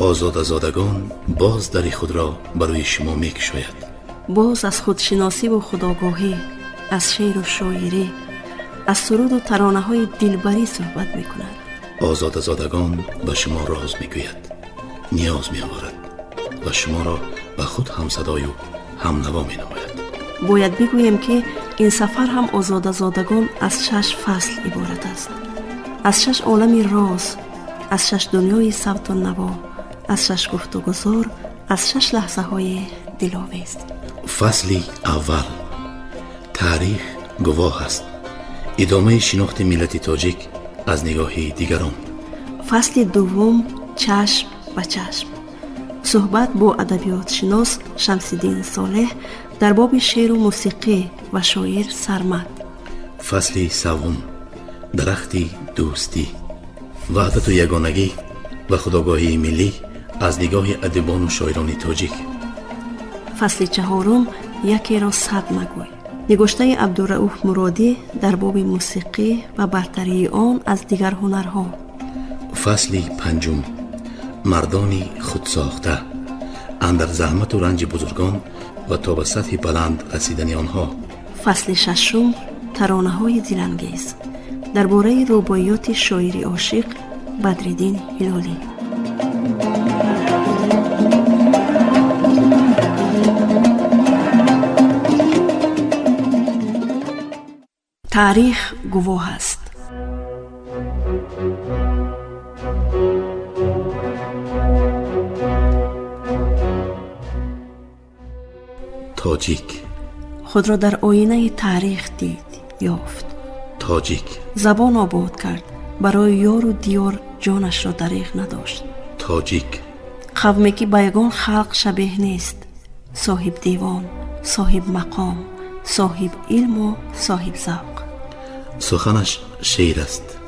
آزادگان باز در خود را برای شما می کشاید. باز از خودشناسی و خودآگاهی، از شعر و شاعری، از سرود و ترانه های دلبری صحبت می کند. آزادگان به شما راز می گوید، نیاز می آورد و شما را به خود هم صدای و هم نوا می نماید. باید بگویم که این سفر هم آزادگان از 6 فصل عبارت است. از 6 عالم راز، از 6 دنیای صوت و نوا، از 6 گفت و گذار، از 6 لحظه های دل‌آویز. فصلی اول، تاریخ گواه است. ادامه شناخت ملت تاجیک از نگاه دیگران. فصل دوم، چشم و چشم. صحبت با ادبیات شناس شمس‌الدین صالح در باب شعر و موسیقی و شاعر سرمد. فصل سوم، درختی دوستی. وحدت و یگانگی و خودآگاهی ملی از نگاه ادیبان و شاعران تاجیک. فصل چهارم، یکی را صد مگوی. نگاشته عبدالرؤوف مرادی در باب موسیقی و برتری آن از دیگر هنرها. فصل پنجم، مردانی خودساخته. اندر زحمت و رنج بزرگان و تا به سطح بلند رسیدن آنها. فصل ششم، ترانه های دلانگیز. درباره رباعیات شاعر عاشق بدرالدین هلالی. تاریخ گواه است. تاجیک خود را در آینه تاریخ دید، یافت. تاجیک زبان آباد کرد، برای یار و دیار جانش را دریغ نداشت. تاجیک قومی که به یگان خلق شبیه نیست، صاحب دیوان، صاحب مقام، صاحب علم و صاحب ذوق. سخنش شعر است،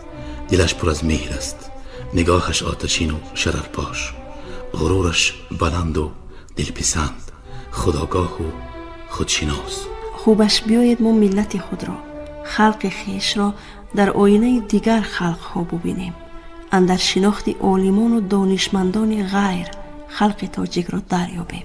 دلش پر از مهر است، نگاهش آتشین و شررپاش، غرورش بلند و دلپسند، خودآگاه و خودشناس. خوبش بیاید ما ملت خود را، خلق خیش را در آینه دیگر خلق ها ببینیم. اندر شناخت عالمان و دانشمندان غیر خلق تاجیک را دریابیم.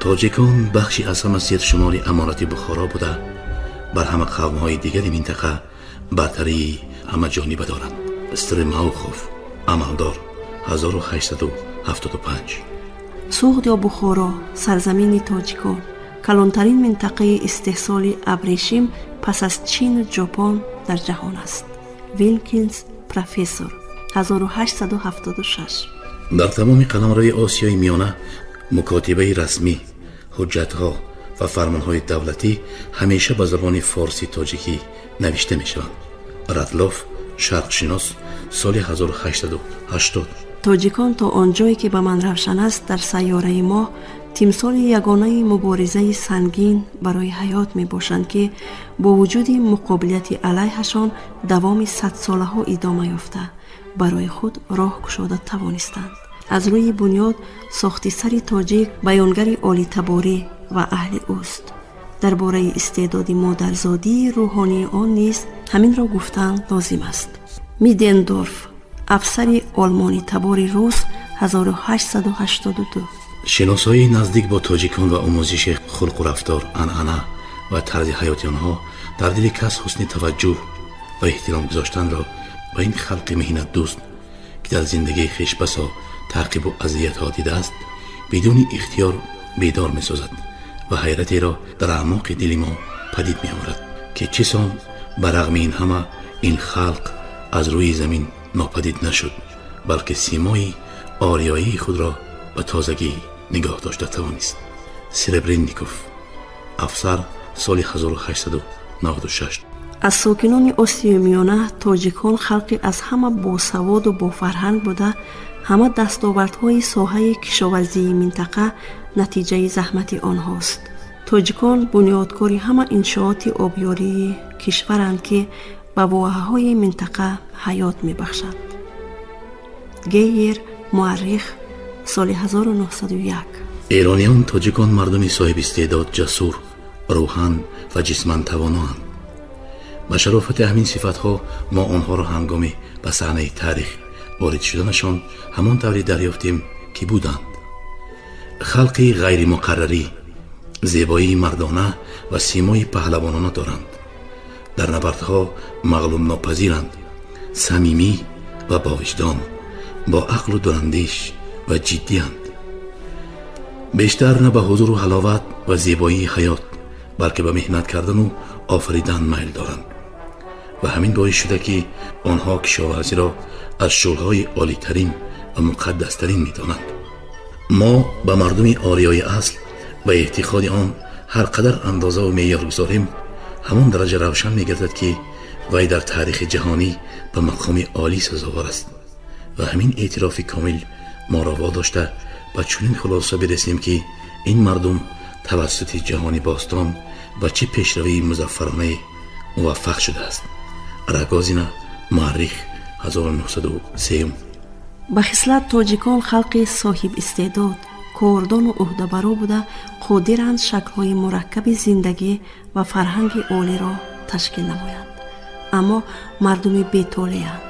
تاجیکان بخشی از همسیت شماری امارت بخارا بوده، بر همه قوم‌های دیگر منطقه برتری همه جانبه دارند. استرماوخوف، عملدار، 1875. سوغد یا بخارا، سرزمین تاجیکان، کلانترین منطقه استحصال ابریشم پس از چین و ژاپن در جهان است. ویلکینز پروفسور، 1876. در تمام قلمروی آسیای میانه مکاتبه رسمی، حجتها و فرمانهای دولتی همیشه به زبان فارسی تاجیکی نوشته می شوند. رتلوف، شرق شناس، سال 1880. تاجیکان تا آنجایی که به من روشن است در سیاره ما تمثال یگانه مبارزه سنگین برای حیات می باشند که با وجود مقابلیت علیهشان دوام 100 ساله ها ادامه یافته برای خود راه گشاده توانستند. از روی بنیاد ساخت سر تاجیک بیانگر عالی تباری و اهل اوست. درباره استعداد مادرزادی روحانی آن نیز همین را گفتن لازم است. میدندورف، افسر آلمانی تبار روس، 1882. شناسایی نزدیک با تاجیکان و آموزش خلق و رفتار، عنعنه و طرز حیات آنها در دل کس حسن توجه و احترام گذاشتن را به این خلق مهنت دوست که در زندگی خویش بسا تعقیب و اذیت ها دیده است بدون اختیار بیدار می سازد و حیرتی را در اعماق دل ما پدید می آورد که چسان برغم این همه این خلق از روی زمین ناپدید نشد، بلکه سیمای آریایی خود را به تازگی نگاه داشته توانست. سربرنیکوف، افسر، سال 1896. از ساکنان آسیای میانه تاجیکان خلقی از همه باسواد و با فرهنگ بوده. همه دستاوردهای ساحه کشاورزی منطقه نتیجه زحمت آنهاست. تاجیکان بنیادکاری همه انشاءات آبیاری کشورند که به واحه‌های منطقه حیات می‌بخشند. گیر، مورخ، سال 1901. ایرانیان تاجیکان مردمی صاحب استعداد، جسور، روحان و جسماً تواناند. به شرافت همین صفتها ما آنها را هنگامی به صحنه تاریخ وارد شدنشان همان طوری دریافتیم که بودند. خلقی غیر مقرری، زیبایی مردانه و سیمای پهلوانانه دارند. در نبردها مغلوب ناپذیرند، صمیمی و با وجدان، با عقل و دراندیش و جدی‌اند. بیشتر نه به حضور و حلاوت و زیبایی حیات بلکه به مهنت کردن و آفریدن میل دارند و همین باعث شده که آنها کشاورزی را از شغل‌های عالی‌ترین و مقدس‌ترین می‌دانند. ما به مردم آریای اصل و اعتقاد آن هر قدر اندازه و معیار گذاریم، همان درجه روشن می‌گردد که وی در تاریخ جهانی به مقام عالی سزاوار است و همین اعتراف کامل ما را واداشته به چنین خلاصه برسیم که این مردم توسط جهان باستان و چه پیشروی مظفرانه موفق شده است. رگازینه، مورخ، 1903. به خصلت تاجیکان خلق صاحب استعداد، کاردان و عهده‌برو بوده قادرند شکل‌های مرکب زندگی و فرهنگ عالی را تشکیل نمایند، اما مردم بی‌طالع‌اند.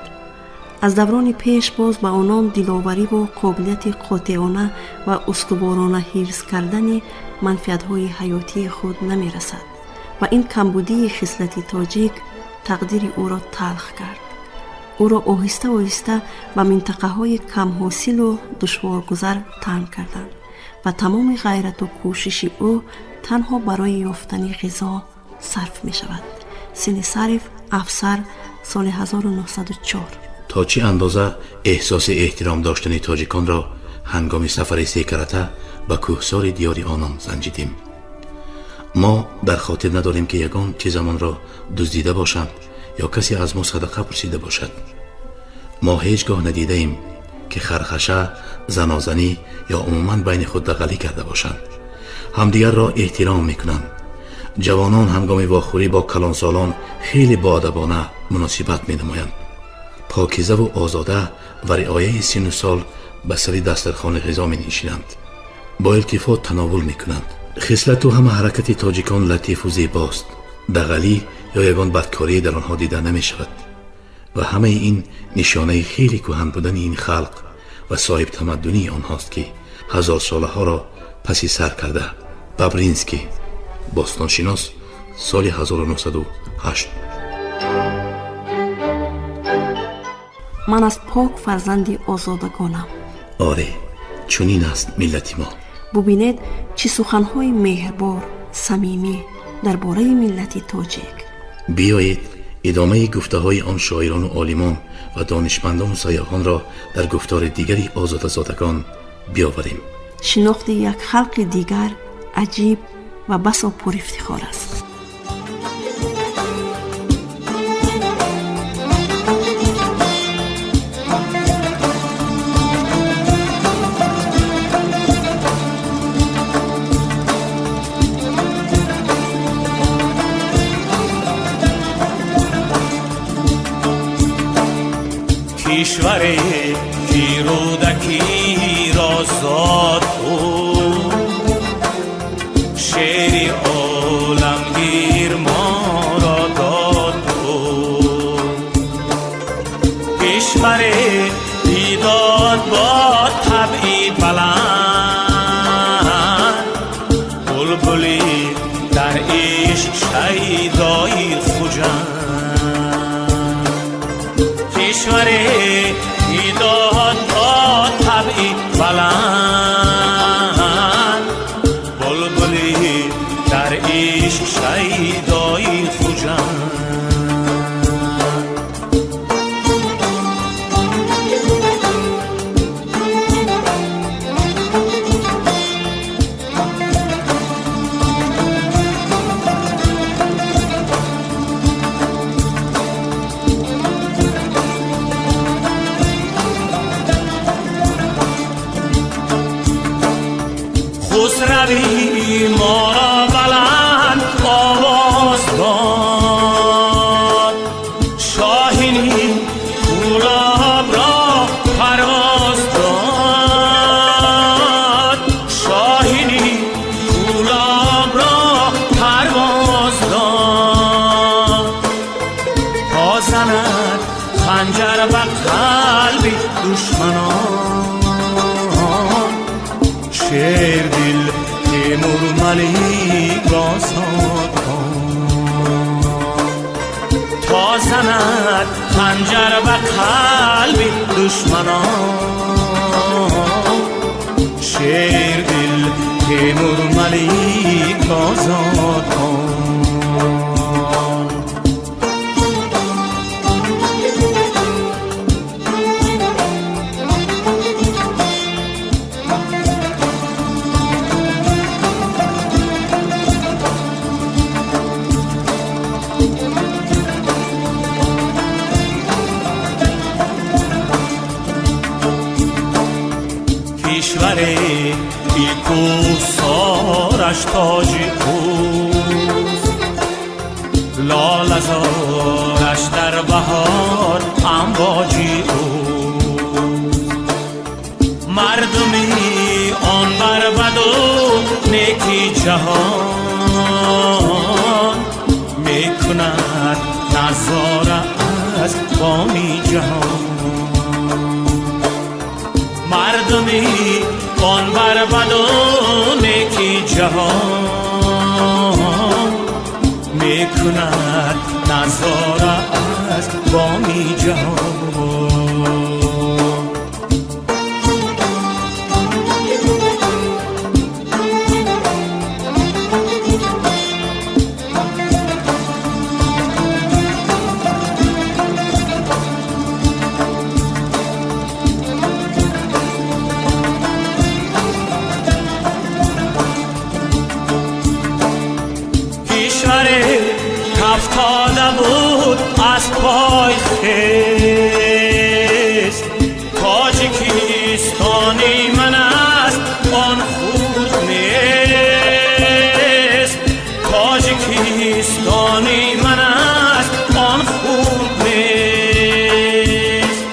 از دوران پیش باز به آنان دلاوری و قابلیت قاطعانه و استوارانه حفظ کردن منفعت‌های حیاتی خود نمی‌رسد و این کمبودی خصلت تاجیک تقدیر او را تلخ کرد. او را آهسته آهسته به منطقه‌های کم حاصل و دشوارگذر تنگ کردند و تمام غیرت و کوشش او تنها برای یافتن غذا صرف می شود. سین صرف افسر، سال 1904. تا چه اندازه احساس احترام داشتن تاجیکان را هنگام سفر سیکرته به کوهسار دیار آنان سنجیدیم. ما در خاطر نداریم که یگان چیزمان را دزدیده باشند یا کسی از ما صدقه پرسیده باشد. ما هیچگاه ندیده ایم که خرخشه، زنازنی یا عموماً بین خود دغلی کرده باشند. همدیگر را احترام میکنند. جوانان هنگام واخوری با کلانسالان خیلی باادبانه مناسبت مینمایند. پاکیزه و آزاده و رعایت سن و سال به سر دسترخوان غذا مینشینند. با التفات تناول میکنند. خصلت و همه حرکت تاجیکان لطیف و زیباست. دغلی یا یگان بدکاری در آنها دیده نمی شود و همه این نشانه خیلی کهن بودن این خلق و صاحب تمدنی آنهاست که هزار ساله ها را پسی سر کرده. بابرینسکی، باستانشناس، سال 1908. من از پاک فرزند آزادگانم. آره، چنین است ملت ما. ببینید چه سخنهای مهربان، صمیمی درباره ملت تاجیک. بیایید ادامه گفته های آن شاعران و عالمان و دانشمندان و سیاحان را در گفتار دیگری آزادگان بیاوریم. شناخت یک خلق دیگر عجیب و بسا پر افتخار است. کشور پیرودکی را زاد او، شعر عالمگیر ما را داد او. کشور بیداد با طبعی بلند، بلبلی در عشق شیدای خجند. کشور بیداد با طبعی بلند، بلبلی در عشق شیدای خجند. دشمنان شیر دل تیمور ملیک را آزاد کن تا زند خنجر به قلب دشمنان شیر دل تیمور ملیک را آزاد کن کشور بیکوسارش تاج اوست لاله زارش در بهار امواجی اوست مردمی آن بر بد و نیکی جهان میکند نظاره از بامی جهان مردمی آن بر بد و نیکی جهان میکند نظاره از بامی جهان افتاده بود از پای خیست تاجیکستانی من است آن خود نیست تاجیکستانی من است آن خود نیست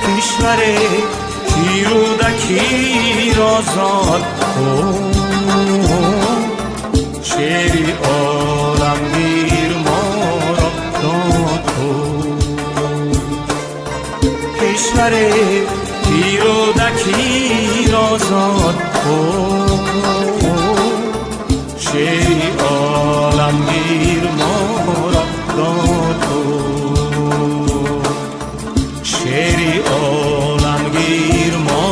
کشور کیرودکی را آزاد کن شیری عالمگیر ما را داد کن کشور کیرودکی را آزاد کن شیری عالمگیر ما را داد کن شیری عالمگیر ما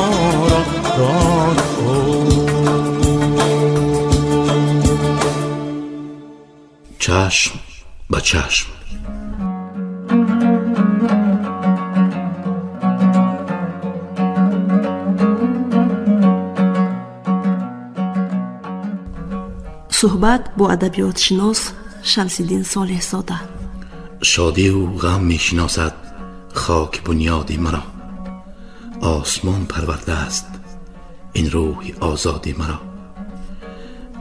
را داد کن چشم به چشم. صحبت با ادبیاتشناس شمس‌الدین صالح زاده. شادی و غم میشناسد خاک بنیادی مرا آسمان پرورده است این روح آزادی مرا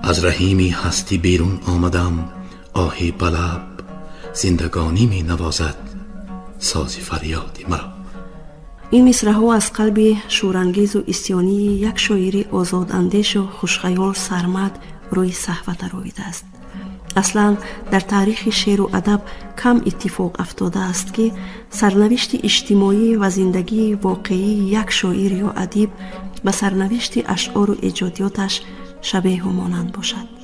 از رحیمی هستی بیرون آمدم آهی بلب زندگانی می نوازد سازی فریادی مرا. این مصرع‌ها از قلب شورانگیز و اسیانی یک شاعری آزاداندیش و خوشخیال سرمد روی صحفه درآمده است. اصلا در تاریخ شعر و ادب کم اتفاق افتاده است که سرنوشت اجتماعی و زندگی واقعی یک شاعر یا ادیب به سرنوشت اشعار و ایجادیاتش شبیه و مانند باشد.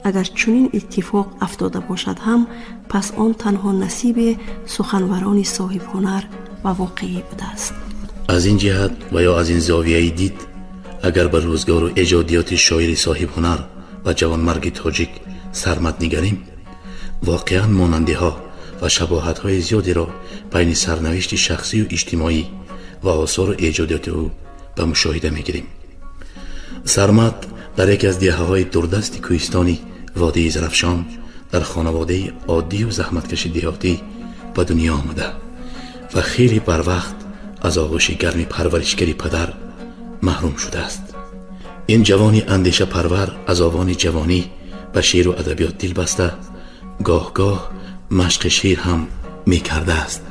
اگر چنین اتفاق افتاده باشد هم پس آن تنها نصیب سخنوران صاحب هنر و واقعی بوده است. از این جهت و یا از این زاویه دید اگر به روزگار و ایجادیات شاعر صاحب هنر و جوانمرگ تاجیک سرمد نگریم واقعا ماننده ها و شباهت های زیادی را بین سرنوشت شخصی و اجتماعی و آثار و ایجادیات او به مشاهده میگیریم. سرمد در یک از دهه‌های دوردست کوهستانی وادی زرفشان در خانواده عادی و زحمتکش دهاتی به دنیا آمده و خیلی بر وقت از آغوش گرم پرورشگری پدر محروم شده است. این جوانی اندیشه پرور از آوان جوانی به شعر و ادبیات دل بسته گاه گاه مشق شعر هم می کرده است.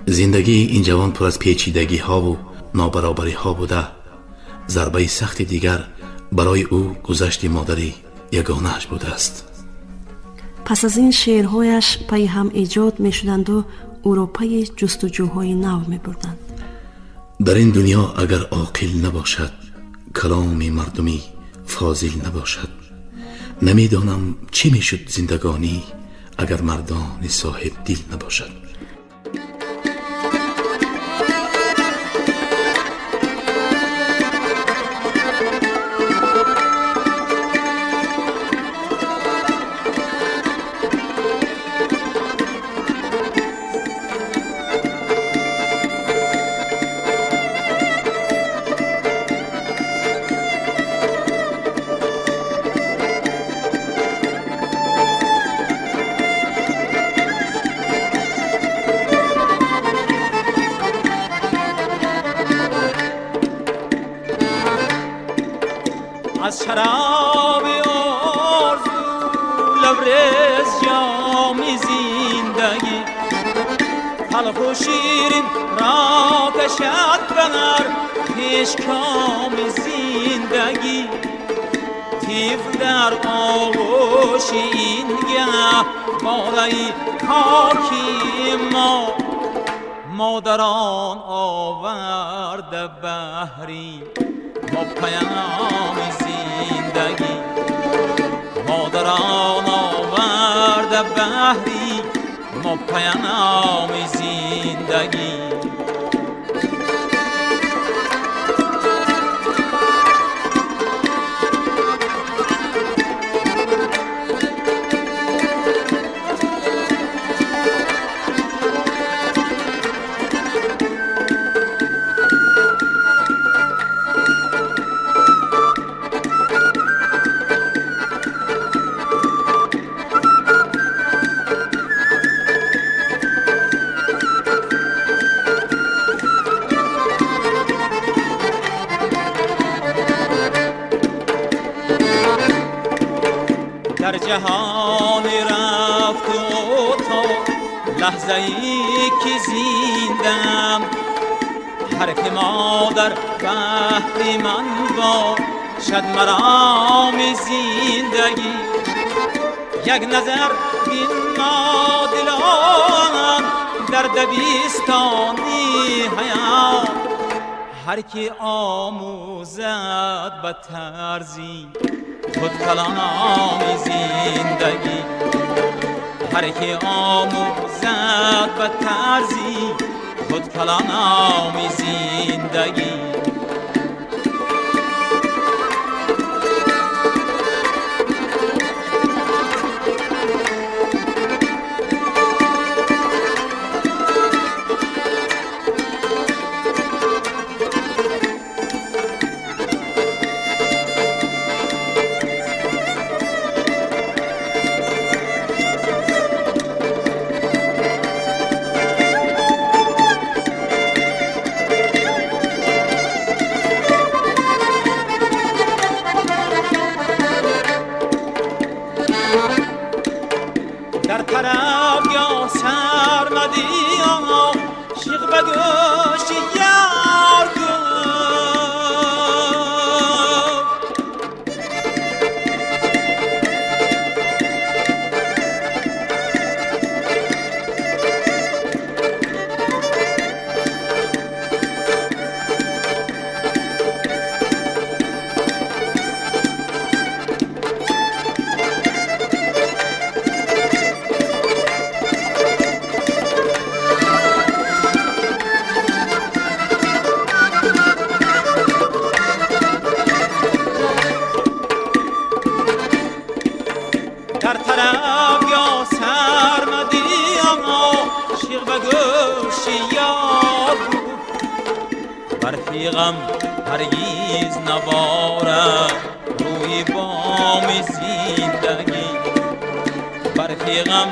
زندگی این جوان پر از پیچیدگی ها و نابرابری ها بوده. ضربه سخت دیگر برای او گذشت مادری یگانه‌اش بوده است. پس از این شعرهایش پی هم ایجاد می شدند و او را پی جستجوهای نو می بردند. در این دنیا اگر عاقل نباشد، کلام مردمی فاضل نباشد. نمیدانم چی میشد زندگانی اگر مردان صاحب دل نباشد. از شراب آرزو لبریز جام زندگی، تلخ و شیرین را کشد بر پیشگام زندگی. طفل در آغوش این گه باره‌ای خاکی مادران آورده بحری با پیام زندگی. مادران آورده بحری با پیام زندگی. در جهان رفت و تا لحظه ای که زندم، هر که مادر بحر من باشد مرام زندگی. یک نظر بین ما دلان در دبیستانی حیات، هر که آموزد به طرزی خود کلام زندگی. هر که آموزد به طرزی خود کلام زندگی. در طرف یا سرمدی شیق به گوش یار گفت، در طرف یا سرمدی شیق به گوش یار گفت. برفی غم هرگیز نبارد روی بام زندگی. برفی غم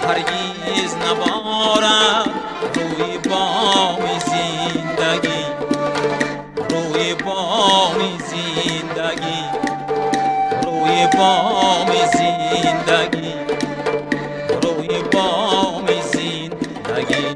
هرگیز نبارد روی بام زندگی. روی بام زندگی. روی بام زندگی. روی بام زندگی.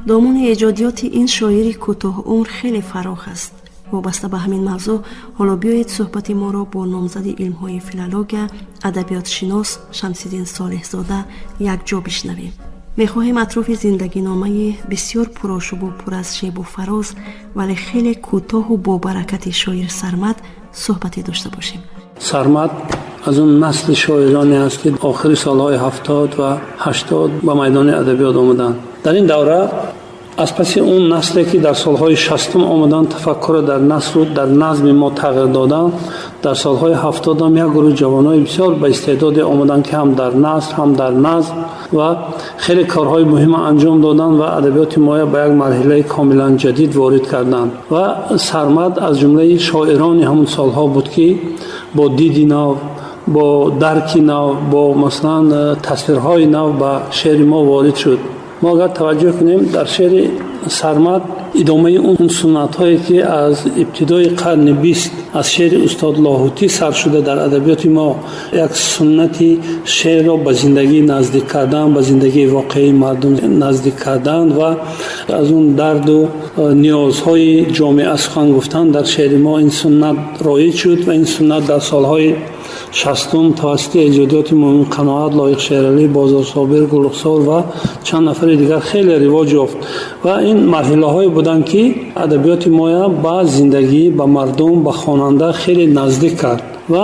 دامون ایجادیات این شاعری کوتاه عمر خیلی فراخ است. وابسته به همین موضوع حالا بیایید صحبت ما را با نامزد علم‌های فیلولوژی ادبیات شناس شمس‌الدین صالح زاده یک جا بشنویم. میخواهیم اطراف زندگی نامه بسیار پرآشوب و پر از شیب و فراز ولی خیلی کوتاه و با برکت شاعر سرمد صحبتی داشته باشیم. سرمد از اون نسل شاعرانی است که آخر سالهای 70 و 80 به میدان ادبیات آمدند. در این دوره از پس اون نسلی که در سالهای 60 آمدند تفکر در نسل و در نظم ما تغییر دادند، در سالهای 70 هم یک گروه جوانای بسیار با استعداد آمدند که هم در نثر هم در نظم و خیلی کارهای مهم انجام دادند و ادبیات ما به یک مرحله کاملا جدید وارد کردند. و سرمد از جمله شاعران همون سالها بود که با دیدی نو، با درکی نو، با مثلا تصویرهای نو به شعر ما وارد شد. ما اگر توجه کنیم در شعر سرمد ادامه اون سنت هایی که از ابتدای قرن 20 از شعر استاد لاهوتی سر شده در ادبیات ما، یک سنتی شعر را به زندگی نزدیک کردن، به زندگی واقعی مردم نزدیک کردن و از اون درد و نیازهای جامعه سخن گفتن در شعر ما این سنت رایج شد و این سنت در سالهای 60 توسط ایجادیات مومن قناعت، لایق شیرعلی، بازار صابر، گلخسار و چند نفر دیگر خیلی رواج یافت و این مرحله های بودن که ادبیات ما با زندگی، با مردم، با خواننده خیلی نزدیک کرد و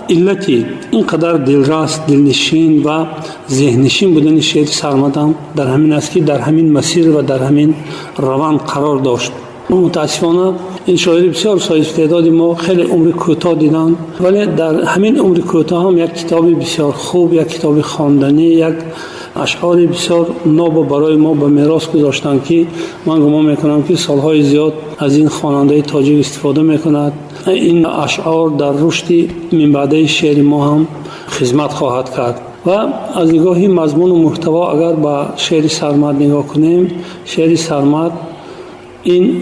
علتی اینقدر دلرس، دلنشین و ذهنشین بودن شعر سرمد هم در همین است که در همین مسیر و در همین روان قرار داشت. متاسفانه این شاعر بسیار استعداد ما خیلی عمر کوتاه دیدن، ولی در همین عمر کوتاه هم یک کتاب بسیار خوب، یک کتاب خواندنی، یک اشعار بسیار ناب برای ما به میراث گذاشتن که من گمان میکنم که سالهای زیاد از این خواننده تاجیک استفاده میکند. این اشعار در رشد من بعده شعر ما هم خدمت خواهد کرد. و از نگاه مضمون و محتوا اگر با شعر سرمد نگاه کنیم، شعر سرمد این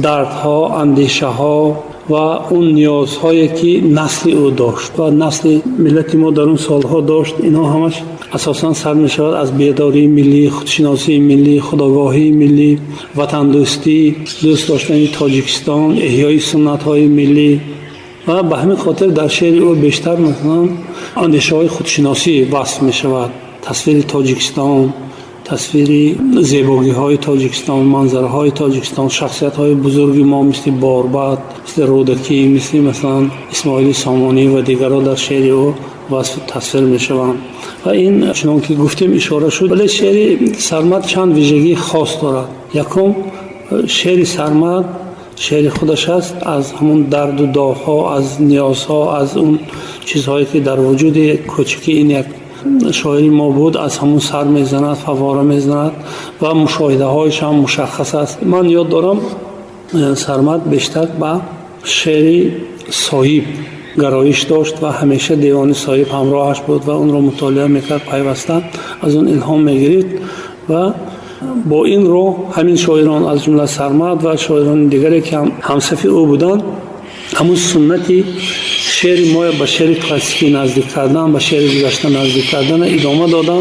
دردها، اندیشه ها و اون نیازهایی که نسل او داشت و نسل ملت ما در اون سالها داشت، اینا همش اساساً سر می شود از بیداری ملی، خودشناسی ملی، خودآگاهی ملی، وطن دوستی، دوست داشتن تاجیکستان، احیای سنت های ملی و به همین خاطر در شعر او بیشتر مثلا اندیشه های خودشناسی وصف می شود. تصویر تاجیکستان، تصویر زیبایی های تاجیکستان، منظره های تاجیکستان، شخصیت های بزرگ ما مثل باربد، مثل رودکی، مثل مثلا اسماعیل سامانی و دیگران در شعر او وصف تصویر می شوند و این چنان که گفتیم اشاره شد. ولی شعر سرمد چند ویژگی خاص دارد. یکم شعر سرمد شعر خودش است از همون درد و داغ‌ها، از نیازها، از اون چیزهایی که در وجود کوچکی این یک شاعری ما بود از همون سر میزند، فواره میزند و مشاهده هایش هم مشخص است. من یاد دارم سرمد بیشتر با شعر صاحب گرایش داشت و همیشه دیوان صاحب همراهش بود و اون رو مطالعه میکرد، پیوسته از اون الهام میگرفت و با این رو همین شاعران از جمله سرمد و شاعران دیگری که همصف او بودند همون سنتی شعر ما به شعر کلاسیکی نزدیک کردن، به شعر گذشته نزدیک کردن ادامه دادن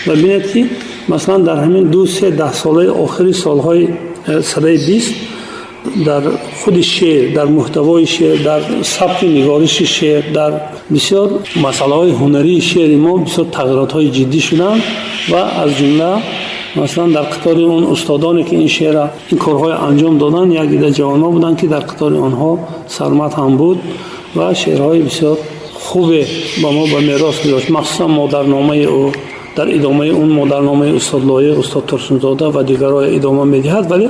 و ببینید که مثلا در همین 2-3 ساله آخری سالهای سده 20 در خود شعر، در محتوای شعر، در سبک نگارش شعر، در بسیار مسائل هنری شعر ما بسیار تغییرات های جدی شدن و از جمله مثلا در قطار اون استادانی که این شعر این کارهای انجام دادن یک عده جوانان بودند که در قطار آنها سرمد هم بود و شعرهای بسیار خوب با ما به میراث گذاشت. مخصوصا مادرنامه او در ادامه اون مادرنامه استاد لایق، استاد ترسونزاده و دیگرای ادامه میدهد، ولی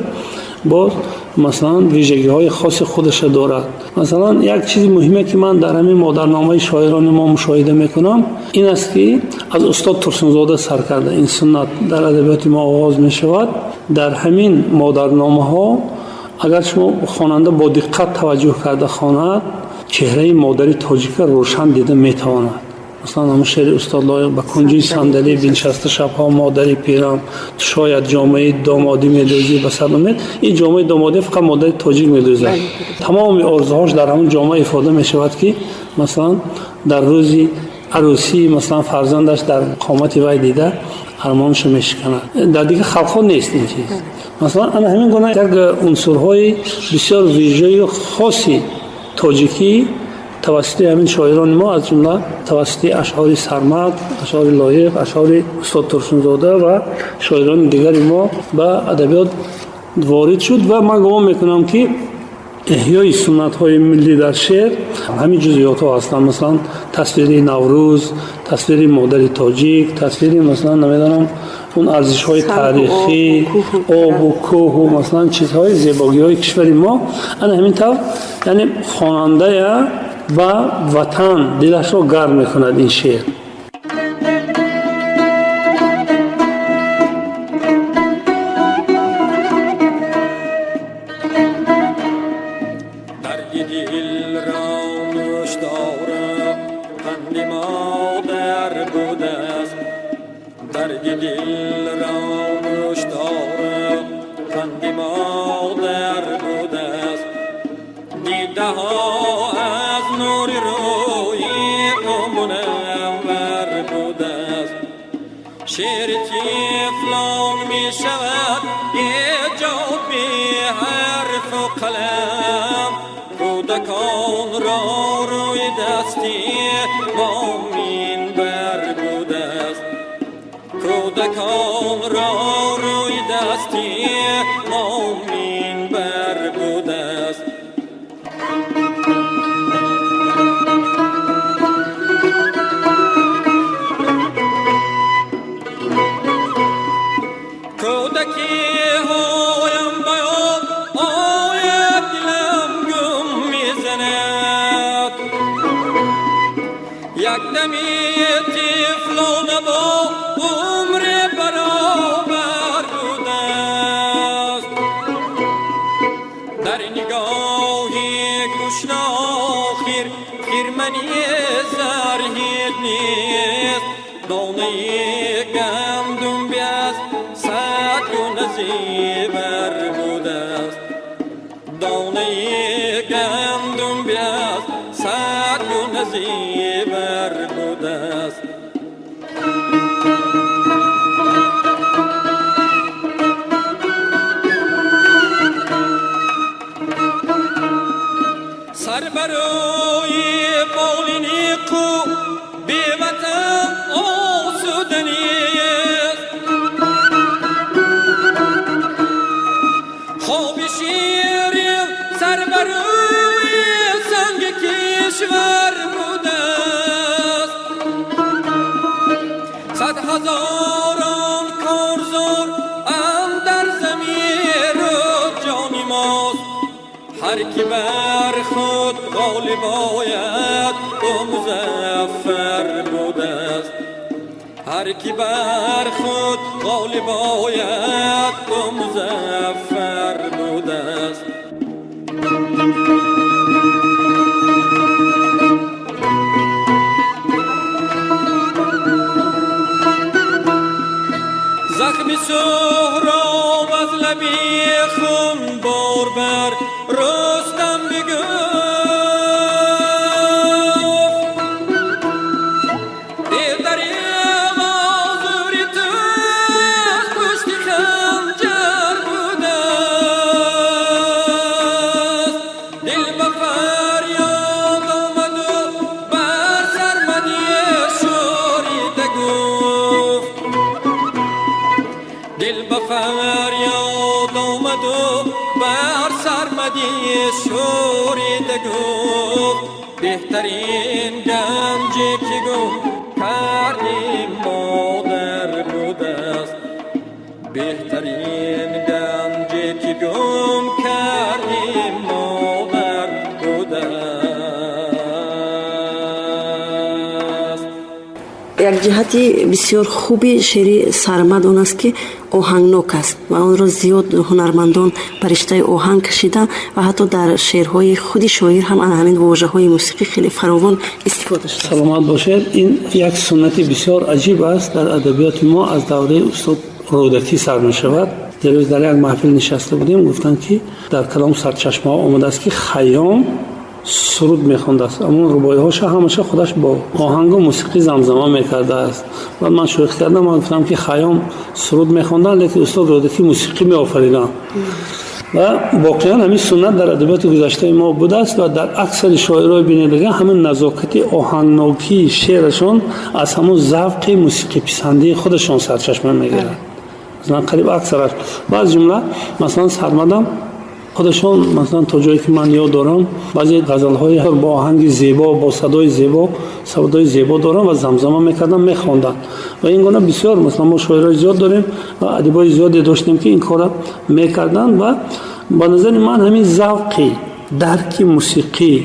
با مثلا ویژگی های خاص خودش دارد. مثلا یک چیز مهمه که من در همین مادرنامه شاعران ما مشاهده میکنم این است که از استاد ترسونزاده سر کرده این سنت در ادبیات ما آغاز می شود. در همین مادرنامه ها اگر شما خواننده با دقت توجه کرده خواند، چهره مادری تاجیک روشن دیده میتواند. مثلا همون شعر استاد لایق به کنجی صندلی بنشسته شبها مادری پیرم، شاید جامعه دامادی میدوزی به سر امید. این جامعه دامادی فقط مادری تاجیک میدوزد. تمام آرزوهاش در همون جامعه افاده میشود که مثلا در روزی عروسی مثلا فرزندش در قامت وی دیده ارمانش میشکند. در دیگه خلقها نیست این چیز. مثلا انا همین گونه یک عنصرهای بسیار ویژه و خاصی تاجیکی توسط همین شاعران ما از جمله توسط اشعار سرمد، اشعار لایق، اشعار استاد ترسونزاده و شاعران دیگر ما به ادبیات وارد شد و من گمان میکنم که احیای سنت های ملی در شعر همین جزئیات ها هستند. مثلا تصویر نوروز، تصویر مادر تاجیک، تصویر مثلا نمیدونم اون ارزش های تاریخی، آب و کوه و مثلا چیزهای زیبایی های کشور ما. انا همین طور یعنی خواننده و وطن دلش را گرم میکند این شعر. شعر طفلان می شود یه جا بی حرف و قلم، کودکان را روی دستی مامین بر بوده است، کودکان را روی دستی مامین بر بوده است. که بر خود غالب آید او مظفر بوده است. هر کی بر خود غالب آید او مظفر بوده است. زخم سهراب از لبی خون بار بر رستم بگفت، دریغ آزوری تو از پشت خنجر بوده است. دل به فریاد آمد و بر سرمدی شوریده گفت، دل به فریاد آمد و بر سرمدی شوریده گفت، بهترین گنجی که گم کردیم مادر بوده است. بهترین گنجی که گم کردیم مادر بوده است. یک جهتی بسیار خوبی شعر سرمد اون است که آهنگناک است و آن را زیاد هنرمندان به رشته آهنگ کشیدن و حتی در شعرهای خودی شاعر هم همین واژه‌های موسیقی خیلی فراوان استفاده شده. سلامت باشید. این یک سنتی بسیار عجیب است در ادبیات ما، از دوره استاد رودکی سر می شود. دیروز در یک محفل نشسته بودیم، گفتن که در کلام سرچشمه ها آمده است که خیام суруд мехонда аст. Аммо рубоиҳоша ҳамаша худаш бо оҳангу мусиқӣ замзама мекардааст. Баъд ман шӯхӣ кардам, ман гуфтам ки Хайём суруд мехонданд, лекин устод Рӯдакӣ мусиқӣ меофариданд. ва воқеан ҳамин суннат дар адабиёти гузаштаи мо будааст ва дар аксари шоирои бинедага ҳамин назокати оҳангнокии шеърашон аз ҳамун завқи мусиқиписандии худашон сарчашма мегирад. Масалан қариб аксараш ва аз ҷумла масалан Сармадам خودشون مثلا تا جایی که من یاد دارم بعضی غزل‌های با آهنگ زیبا با صدای زیبا دارن و زمزمه میکردن میخواندن و این گونه بسیار مثلا ما شاعرای زیاد داریم و ادیبای زیادی داشتیم که این کارا میکردن و به نظر من همین ذوقی درک موسیقی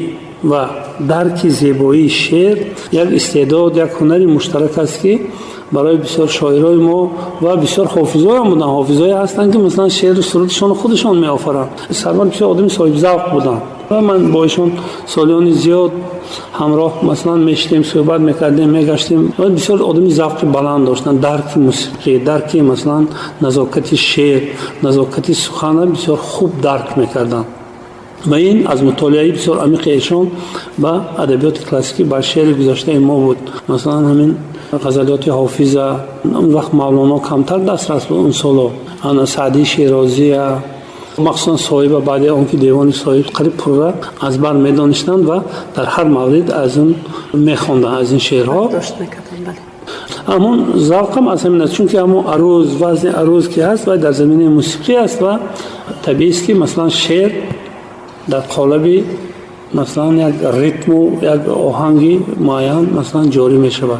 و درک زیبایی شعر یک استعداد یک هنری مشترک است که برای بسیار شاعرای ما و بسیار حافظای هم بودن. حافظایی هستن که مثلا شعر و سرودشون خودشون می آفرن. سرمد بسیار آدم صاحب ذوق بودن و من با ایشون سالیان زیاد همراه مثلا میشتیم، صحبت میکردیم، میگشتیم و بسیار آدم ذوق بلند داشتن، درک موسیقی، درک مثلا نزاکت شعر، نزاکت سخن بسیار خوب درک میکردن. و این از مطالعه بسیار عمیق ایشان با ادبیات کلاسیکی با شعر گذشته ما بود. مثلا همین غزلیات حافظ اون وقت مولانا کمتر دسترس به اون سالو، انا سعدی شیرازی مخصوصا صاحب بعد اون که دیوان صاحب قریب پر از بر میدانستند و در هر مورد از اون میخواندن از این شعرها داشت میکردن. بله همون ذوقم از همین است، چون که همون عروض وزن عروض که هست و در زمینه موسیقی است و طبیعی است که مثلا شعر در قالب مثلا یک ریتم و یک آهنگی معین مثلا جاری می شود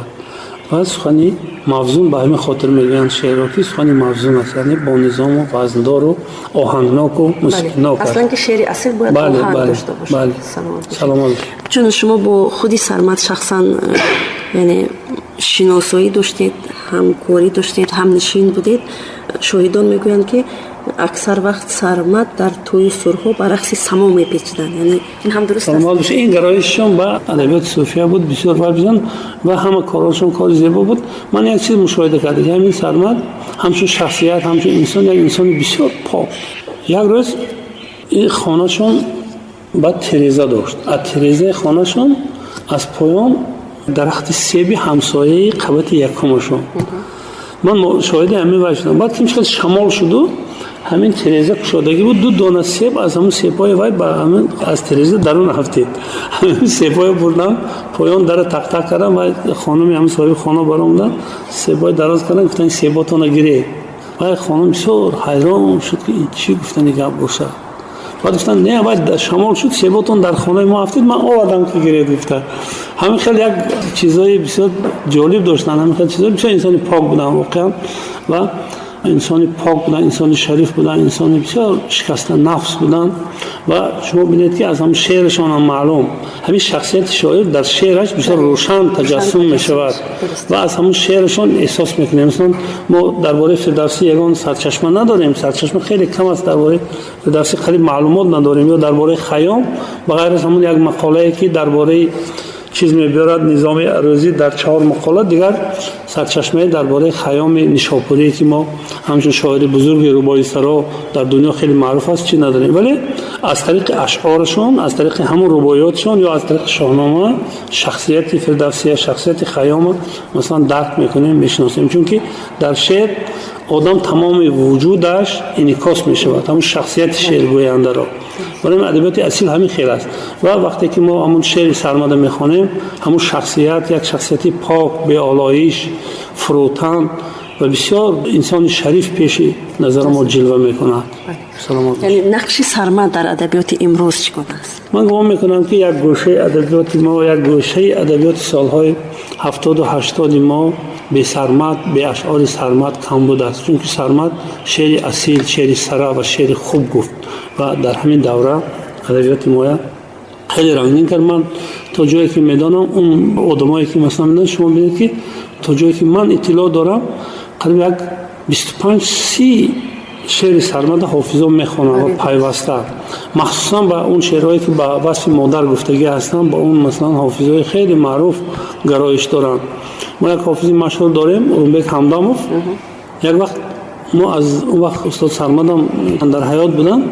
و سخنی موزون به همین خاطر میگن شعر را که سخنی موزون است، یعنی با نظام و وزندار و آهنگناک و موسیقیناک است. اصلا که شعر اصل باید آهنگ داشته باشه. بله. سلامت. چون شما با خودی سرمد شخصا یعنی شناسایی داشتید، همکاری داشتید، هم نشین بودید، شاهدان میگویند که اکثر وقت سرمد در توی سرها بر رقص سما میپیچیدن. یعنی این هم درست است؟ این گرایششون به ادبیات صوفیه بود، بسیار ورزیدن و همه کارشون کار زیبا بود. من یک چیز مشاهده کردم که همین سرمد همچون شخصیت، همچون انسان، یک انسان بسیار پاک. یک روز این خانهشون با تریزه داشت. از تریزه خانهشون از پایان درخت سیبی همسایه قبط یکمشون. من شاهد همین باشم. بعد که میشه شمال شد و همین تریزه کشادگی بود، دو دانه سیب از همون سیبای وای با همین از تریزه درون رفتید. همین سیبای بردم پایان در تق تق کردم و خانمی همین صاحب خانه برام سیبای دراز کردن، گفتن سیباتون نگیره. و خانم بسیار حیران شد که این چی گفتن گپ باشه. بعد گفتن نه باید شمال شد سیباتون در خانه ما افتید، من آوردم که گرید گفته. همین خیلی یک چیزای بسیار جالب داشتن، همین خیلی چیزای بسیار انسانی پاک بودن واقعا و انسانی پاک بودن، انسانی شریف بودن، انسانی بسیار شکسته نفس بودن و شما بینید که از هم شعرشان هم معلوم همین شخصیت شاعر در شعرش بسیار روشن تجسم می شود و از همون شعرشان احساس میکنیم. مثلا ما درباره فردوسی یگان سرچشمه نداریم، سرچشمه خیلی کم است، درباره فردوسی خیلی معلومات نداریم، یا درباره خیام بغیر از همون یک مقاله که درباره چیز می‌برد نظام عروضی در 4 مقاله دیگر سرچشمه درباره خیام نیشاپوری که ما همچون شاعر بزرگ رباعی سرا در دنیا خیلی معروف است چی نداریم، ولی از طریق اشعارشون، از طریق همون رباعیاتشون یا از طریق شاهنامه شخصیت فردوسی، شخصیت خیام مثلا درک میکنیم، میشناسیم، چون که در شعر آدم تمام وجودش انعکاس میشود، همون شخصیت شعر گوینده را. برای ادبیات اصیل همین خیلی است و وقتی که ما همون شعر سرمد میخوانیم همون شخصیت یک شخصیت پاک، به آلایش، فروتن و بسیار انسان شریف پیش نظر ما جلوه میکنه. سلامت. یعنی نقش سرمد در ادبیات امروز چگونه است؟ من گمان میکنم که یک گوشه ادبیات ما، یک گوشه ادبیات سالهای 70 و 80 ما به سرمد، به اشعار سرمد کم بوده است، چون که سرمد شعر اصیل، شعر سرا و شعر خوب گفت و در همین دوره ادبیات ما خیلی رنگین کرد. من تا جایی که میدانم اون آدمایی که مثلا میدونم، شما ببینید که تا جایی که من اطلاع دارم قریب یک 25-30 شعر سرمد حافظا میخوانند و پیوسته، مخصوصا با اون شعرهایی که با وصف مادر گفتگی هستن، با اون مثلا حافظای خیلی معروف گرایش دارن. ما یک حافظ مشهور داریم، اورنبک همداموف. یک وقت ما از اون وقت استاد سرمد هم در حیات بودن،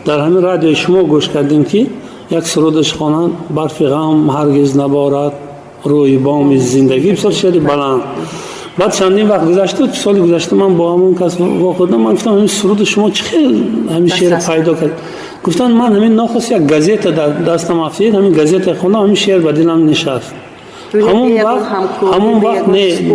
در همین رادیو شما گوش کردیم که یک سرودش خوانند برف غم هرگز نبارد روی بام زندگی، بسیار شعر بلند. بعد چندین وقت گذشته، سال گذشته من با همون کس واقعا من گفتم این سرود شما چه خیلی همین شعر پیدا کرد. گفتن من همین ناخست یک گازیت در دستم افتاد، همین گازیت خوندم، همین شعر به دلم نشست. همون وقت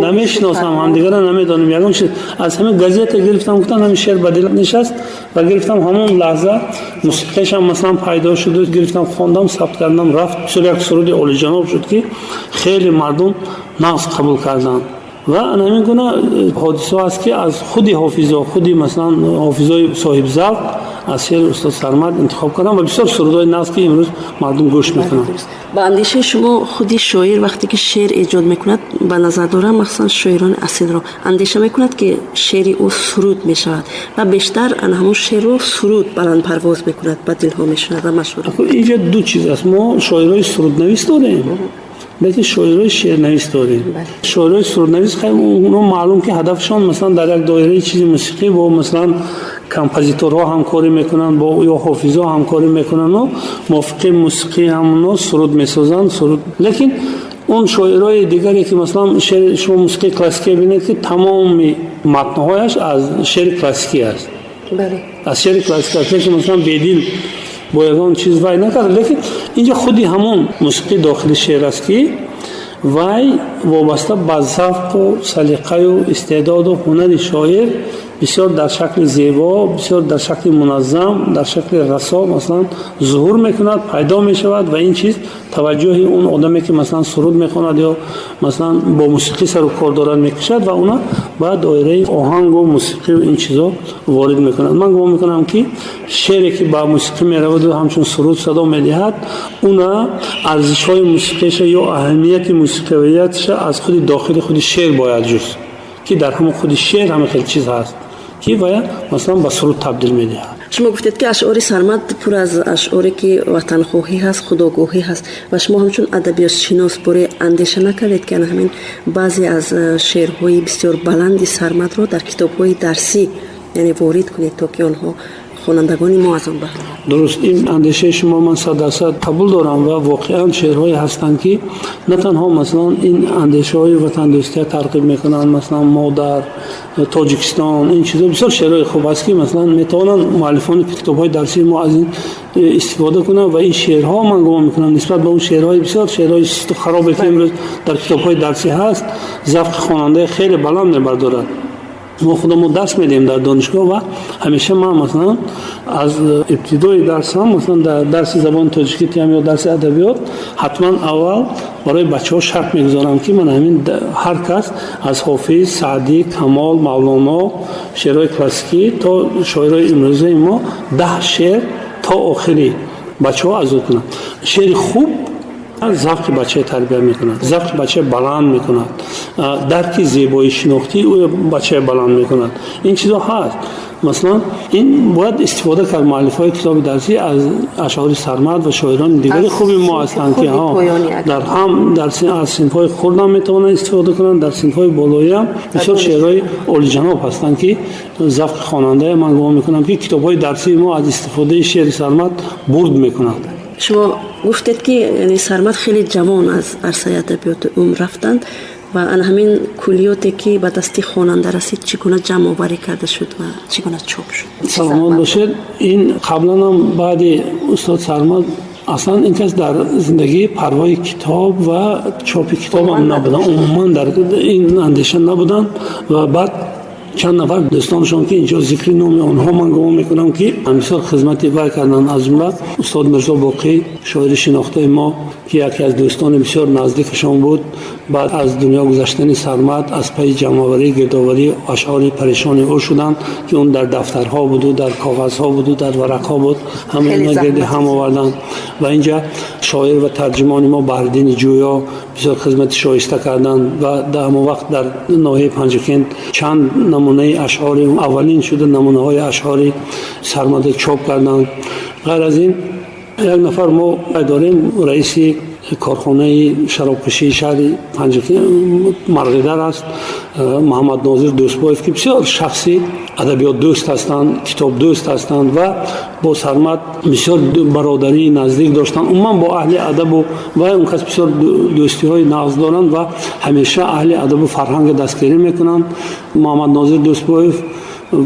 نمیشناسم، هم دیگر نمیدانم، یکم از همین گازیت گرفتم، گفتن همین شعر به دلم نشست و گرفتم. همون لحظه موسیقیش هم مثلا پیدا شد، گرفتم خوندم، ثبت کردم، رفت بسیار یک سرود عالی جناب شد که خیلی مردم ناز قبول کردند. و همین گونه حادثه است که از خودی حافظا، خودی مثلا حافظای صاحب ذوق از شعر استاد سرمد انتخاب کردم و بسیار سرودهای ناز که امروز مردم گوش میکنن. با اندیشه شما خودی شاعر وقتی که شعر ایجاد میکند به نظر دارم مثلا شاعران اصیل را اندیشه میکند که شعری او سرود میشود و بیشتر همون شعر رو سرود بلند پرواز میکند به دلها میشود و مشهور. اینجا دو چیز است، ما شاعرای سرود نویس داریم لیکن شاعرای شعر نویس داریم. شاعرای سرود نویس خیلی اونا معلوم که هدفشان مثلا در یک دایره چیزی موسیقی با مثلا کمپوزیتورها همکاری میکنن، با یا حافظا همکاری میکنن و موافق موسیقی همونا سرود میسازن سرود. لیکن اون شاعرای دیگری که مثلا شعر شما موسیقی کلاسیکی ببینید که تمام متنهایش از شعر کلاسیکی است. بله. از شعر کلاسیکی است که مثلا بدیل با یگان چیز وای نکرد. لیکن اینجا خودی همون موسیقی داخلی شعر است که وای وابسته به ذوق و سلیقه و استعداد و هنر شاعر بسیار در شکل زیبا، بسیار در شکل منظم، در شکل رسا مثلا ظهور میکند، پیدا میشود و این چیز توجه اون آدمی که مثلا سرود میخواند یا مثلا با موسیقی سر و کار دارد میکشد و اونا بعد دایره آهنگ و موسیقی و این چیزا وارد میکنند. من گمان میکنم که شعری که با موسیقی میرود و همچون سرود صدا میدهد اونا ارزش‌های موسیقیش یا اهمیت موسیقیتش از خود داخل خود شعر باید جست که در همون خود شعر همه خیلی چیز هست که باید مثلا به سرود تبدیل میدهد. شما گفتید که اشعار سرمد پر از اشعاری که وطن خواهی هست، خداگاهی هست و شما همچون ادبیات شناس باره اندیشه نکردید که همین بعضی از شعرهای بسیار بلند سرمد رو در کتاب‌های درسی یعنی وارد کنید تا که آنها خوانندگان ما از آن بهره ببرند؟ درست، این اندیشه شما من 100% قبول دارم و واقعا شعرهایی هستند که نه تنها مثلا این اندیشه های وطن دوستی ترغیب میکنن، مثلا ما در تاجیکستان این چیزا بسیار شعرهای خوب است که مثلا میتونن مؤلفان کتاب‌های درسی ما از این استفاده کنن و این شعرها من گمان میکنم نسبت به اون شعرهای بسیار شعرهای سست و خرابی که امروز در کتاب‌های درسی هست ذوق خواننده خیلی بلند میبردارد. ما خودمون درس میدیم در دانشگاه و همیشه من مثلا از ابتدای درس هم مثلا در درس زبان تاجیکی هم یا درس ادبیات حتما اول برای بچه‌ها شرط میگذارم که من همین هر کس از حافظ، سعدی، کمال، مولانا، شعرهای کلاسیکی تا شاعرای امروزی ما 10 شعر تا آخری بچه‌ها آزاد کنن. شعر خوب ذوق بچه تربیت میکند، ذوق بچه بلند میکند، درک زیبایی شناختی او بچه بلند میکند. این چیزا هست. مثلا این باید استفاده کرد مؤلفای کتاب درسی از اشعار سرمد و شاعران دیگری خوبی ما هستند که در هم در صنف‌های خرد هم میتونن استفاده کنن، در صنف‌های بالایی هم بسیار شعرهای عالی جناب هستند که ذوق خواننده من گمان میکنم که کتاب‌های درسی ما از استفاده شعر سرمد برد میکنند. شما گفتید که یعنی سرمد خیلی جوان از عرصه ادبیات رفتند و همین کلیاتی که به دست خواننده رسید چگونه جمع آوری کرده شد و چگونه چاپ شد؟ سلامت باشید. این قبلا هم بعد استاد سرمد اصلا این کس در زندگی پروای کتاب و چاپ کتاب هم نبودن، عموما در این اندیشه نبودن و بعد چند نفر دوستانشون که اینجا ذکر نام آنها من گمان میکنم که بسیار خدمتی وای کردن، از جمله استاد مرزا باقی شاعر شناخته ما که یکی از دوستان بسیار نزدیکشان بود. بعد از دنیا گذشتن سرمد از پی جمع‌آوری گردآوری اشعار پریشان او شدند که اون در دفترها بود و در کاغذها بود و در ورقها بود، همه اینا گرد هم آوردن و اینجا شاعر و ترجمان ما بهرالدین جویا بسیار خدمت شایسته کردند و در همون وقت در ناحیه پنجکند چند نمونه اشعار اولین شده نمونه‌های اشعار سرمد چاپ کردند. غیر از این یک نفر ما داریم رئیس کارخانه شرابکشی شهر پنجکی مرغدر است. محمد ناظر دوستبایف که بسیار شخصی ادبیات دوست هستند، کتاب دوست هستند و با سرمد بسیار برادری نزدیک داشتند. عموما با اهل ادب و اون کس بسیار دوستی های نغز دارند و همیشه اهل ادب و فرهنگ دستگیری میکنند. محمد ناظر دوستبایف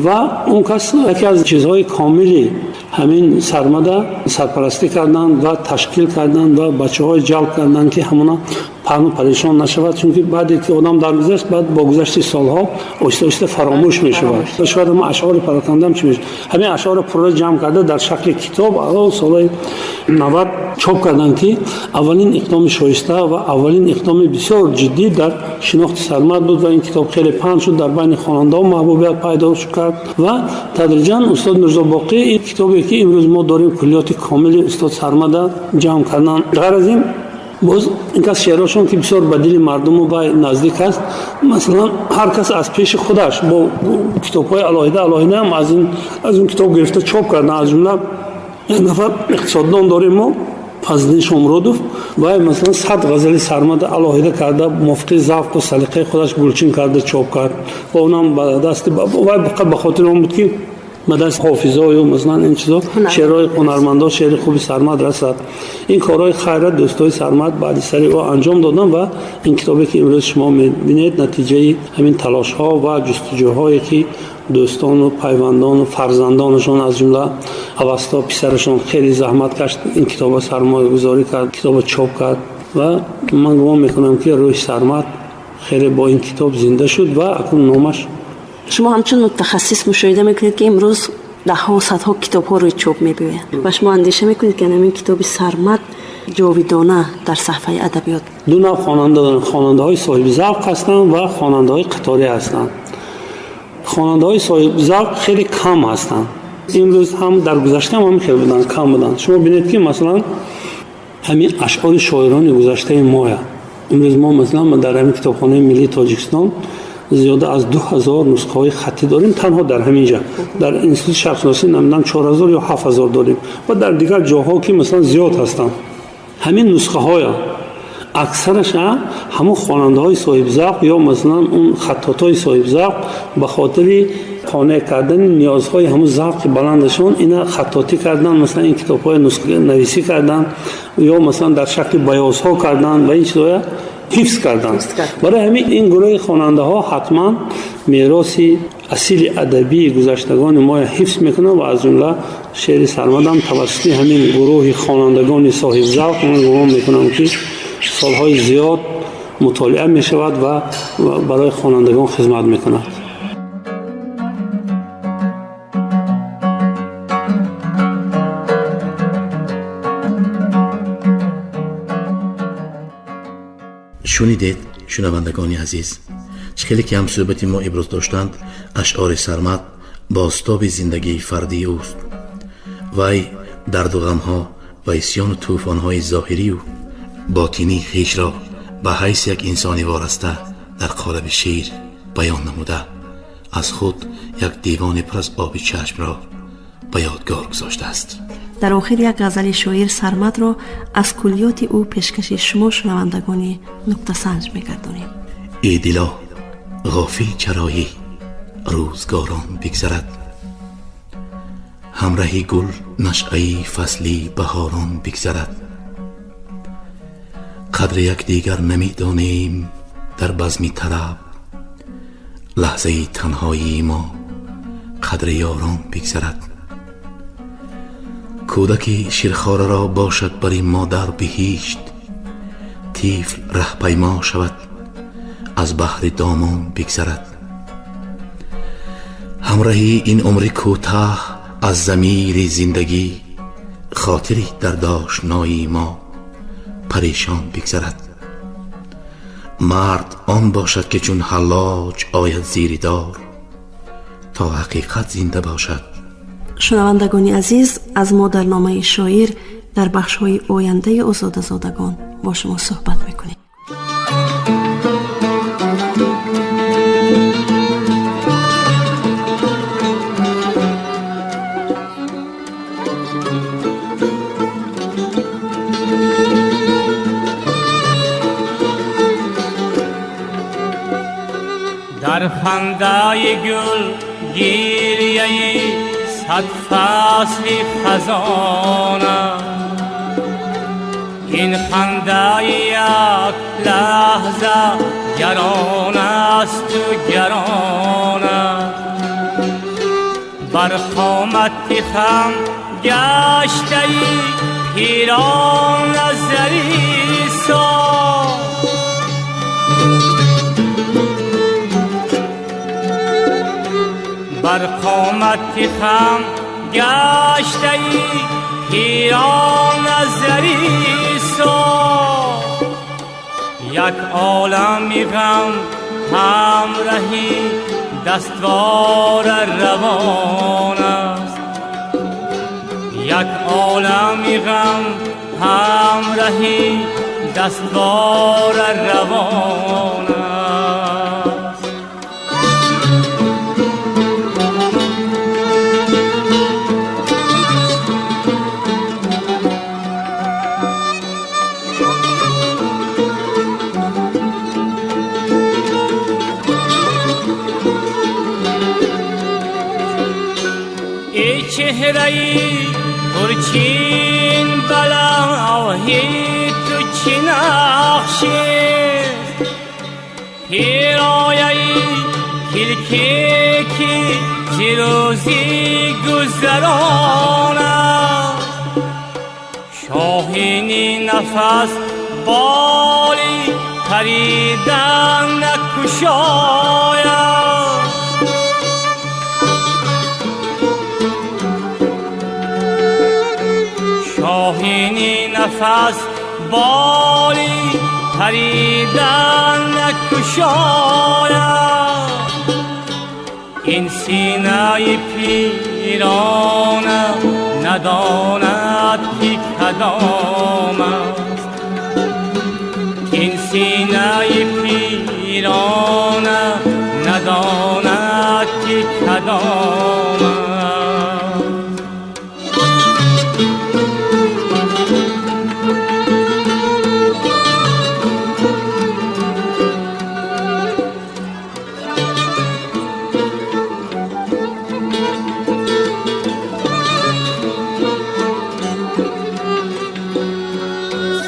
و اون کس یکی از چیزهای کاملی همین سرمد سرپرستی کردند و تشکیل کردند و بچه‌های جلب کردند که همونا پرنو پریشان نشود، چون که بعدی که آدم درگذشت بعد با گذشت سالها آهسته آهسته فراموش میشود. شاید ما اشعار پراکنده چی میشه، همین اشعار پورا جمع کرده در شکل کتاب اول سال 90 چاپ کردند که اولین اقدام شایسته و اولین اقدام بسیار جدی در شناخت سرمد بود و این کتاب خیلی پخش شد، در بین خواننده ها محبوبیت پیدا کرد و تدریجا استاد میرزا باقی این کتابی که امروز ما داریم کلیات کامل استاد سرمد جمع کردن. غیر از این باز این کس شعراشون که بسیار به دل مردم و به نزدیک است. مثلا هر کس از پیش خودش با کتاب‌های علاهیده هم از این کتاب گرفته چاپ کردن. از جمله یک نفر اقتصاددان داریم ما فضلین شامرودوف و مثلا 100 غزل سرمد علاهیده کرده، موافق ذوق و سلیقه خودش گلچین کرده چاپ کرد و اونم به دست و به خاطر اون بود که به دست حافظای و مثلا این چیزا شعرهای هنرمندا شعر خوبی سرمد رسد. این کارهای خیرات دوستای سرمد بعد سری او انجام دادن و این کتابی که امروز شما می‌بینید نتیجه همین تلاش‌ها و جستجوهایی که دوستان و پیوندان و فرزندانشون از جمله اوستا پسرشون خیلی زحمت کشید این کتاب سرمایه گذاری کرد، کتاب چاپ کرد و من گمان میکنم که روح سرمد خیلی با این کتاب زنده شد و اکنون نامش. شما همچون متخصص مشاهده میکنید که امروز ده ها و صدها کتاب ها روی چوب میبینید و شما اندیشه میکنید که این کتاب سرمد جاودانه در صحفه ادبیات. دو نوع خواننده دارن، خواننده های صاحب ذوق هستند و خواننده های قطاری هستند. خواننده های صاحب ذوق خیلی کم هستند. امروز هم در گذشته هم خیلی بودن، کم بودن. شما ببینید که مثلا همین اشعار شاعران گذشته ما امروز ما مثلا در همین کتابخانه ملی تاجیکستان زیاده از 2000 نسخه های خطی داریم تنها در همینجا. در انستیتوت شرق‌شناسی نمیدونم 4000 یا 7000 داریم و در دیگر جاها که مثلا زیاد هستند. همین نسخه های اکثرش همون خواننده های صاحب ذوق یا مثلا اون خطاط های صاحب ذوق به خاطر قانع کردن نیازهای همون ذوق بلندشون اینا خطاطی کردن، مثلا این کتاب های نسخه نویسی کردن یا مثلا در شکل بیاض ها کردن و این چیزا حفظ کردن. برای همین این گروه خواننده ها حتما میراث اصیل ادبی گذشتگان ما حفظ میکنن و از جمله شعر سرمد هم توسط همین گروه خوانندگان صاحب ذوق من گمان میکنم که سالهای زیاد مطالعه میشود و برای خوانندگان خدمت میکند. شنیدید شنوندگان عزیز، خیلی که هم صحبتی ما ابراز داشتند اشعار سرمد بازتاب زندگی فردی اوست. وی درد و غمها و اسیان و طوفان‌های ظاهری و باطنی خویش را به حیث یک انسانی وارسته در قالب شعر بیان نموده از خود یک دیوان پر از آب چشم را به یادگار گذاشته است. در آخر یک غزل شاعر سرمد را از کلیات او پیشکش شما شنوندگان نکته سنج می‌گردانیم. ای دلا غافل چرایی روزگاران بگذرد، همراهی گل نشعه‌ای فصلی بهاران بگذرد. قدر یک دیگر نمی‌دانیم در بزم طرب، لحظه تنهایی ما قدر یاران بگذرد. کودکی شیرخواره را باشد بر این مادر بهشت، طفل رهپیما شود از بحر دامان بگذرد. همراهی این عمر کوتاه از ضمیر زندگی، خاطری در داشنایی ما پریشان بگذرد. مرد آن باشد که چون حلاج آید زیر دار، تا حقیقت زنده باشد. شنوندگان عزیز، از ما در نامه شاعر در بخش‌های آینده آزاده زادگان با شما صحبت می‌کنیم. در خنده گل گریه صد فصل خزان است. این خنده یک لحظه گران است و گران است. بر قامت خم گشته پیران زری سا، بر قامت خم گشته پیران زری سا. یک عالم غم همراهی دستوار روان است. یک عالم غم همراهی دستوار روان است. چهره‌ای پرچین بلاهی تو چی نقشی، پیرایه‌ای کلکی که روزی گذران است. شاهینی نفس بالی پریدن نکشاید. شاهینی نفس بالی پریدن نکشاید. این سینه پیران نداند که کدام است. این سینه پیران نداند که کدام است.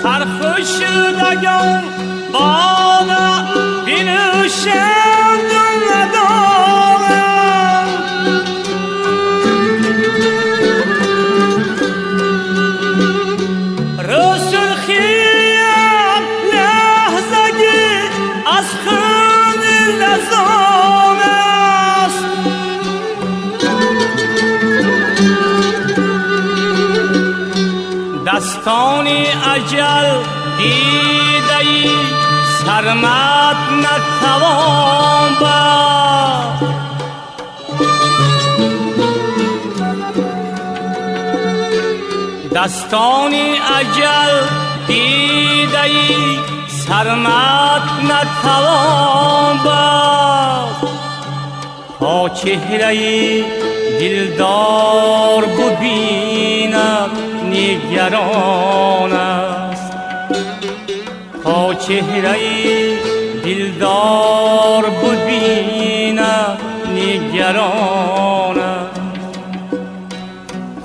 سرخوشدگان بالا بنوشند ندارم. رسرخیم لحظگی از خون لزان است. دستانی اجل دیده‌ای سرمد نتوان برد. دستانی اجل دیده‌ای سرمد نتوان برد. تا چهره‌ای دلدار ببینم نگران است. تا چهره‌ای دلدار ببینم نگران است.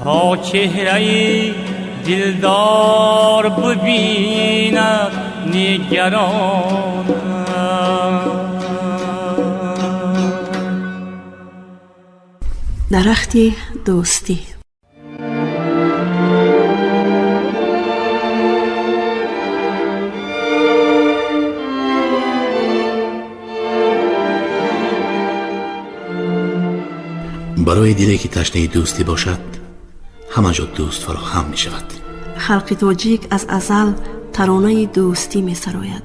تا چهره‌ای دلدار ببینم نگران است. درخت دوستی. برای دلی که تشنه دوستی باشد همه جا دوست فراهم می شود. خلق تاجیک از ازل ترانه دوستی می سراید.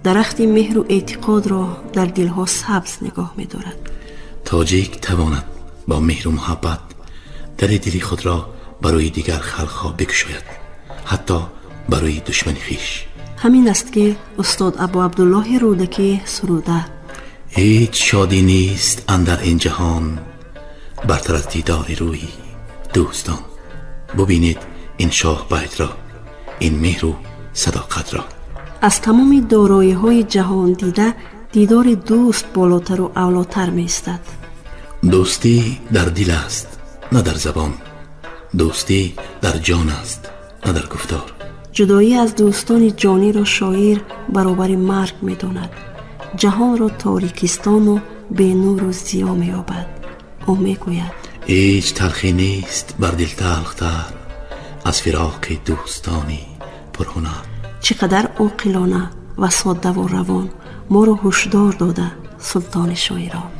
درخت مهر و اعتقاد را در دلها سبز نگاه می دارد. تاجیک تواند با مهر و محبت در دل خود را برای دیگر خلقها بکشاید، حتی برای دشمن خویش. همین است که استاد ابو عبدالله رودکی سروده: هیچ شادی نیست اندر این جهان برتر از دیدار روی دوستان. ببینید این شاه بیت را، این مهر و صداقت را. از تمام دارایی های جهان دیده دیدار دوست بالاتر و اولاتر می استد. دوستی در دل است نه در زبان، دوستی در جان است نه در گفتار. جدایی از دوستان جانی را شاعر برابر مرگ می داند. جهان را تاریکستان و به نور و ضیا می یابد. او می گوید هیچ تلخی نیست بر دل تلختر از فراق دوستانی پرهنر. چقدر عاقلانه و ساده و روان ما را هشدار داده سلطان شاعران.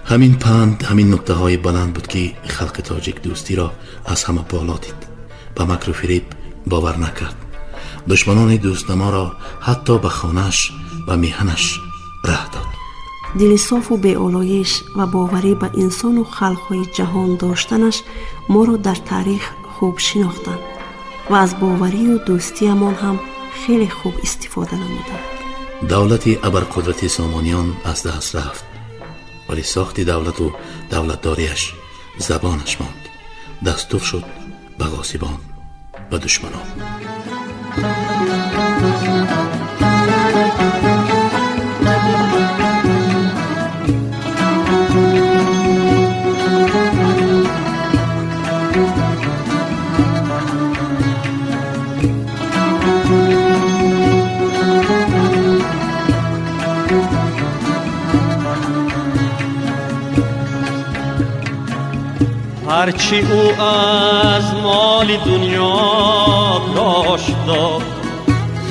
همین پند، همین نکته های بلند بود که خلق تاجیک دوستی را از همه بالا دید. به مکر و فریب باور نکرد. دشمنان دوستنما را حتی به خانه‌اش و میهنش ره داد. دل صاف و بی‌آلایش و باوری به انسان و خلق‌های جهان داشتنش ما را در تاریخ خوب شناختند و از باوری و دوستی امان هم خیلی خوب استفاده نمودند. دولت ابرقدرت سامانیان از دست رفت، ولی ساخت دولت و دولتداریش زبانش ماند. دستور شد به غاصبان و دشمنان. هرچی او از مال دنیا داشت داد،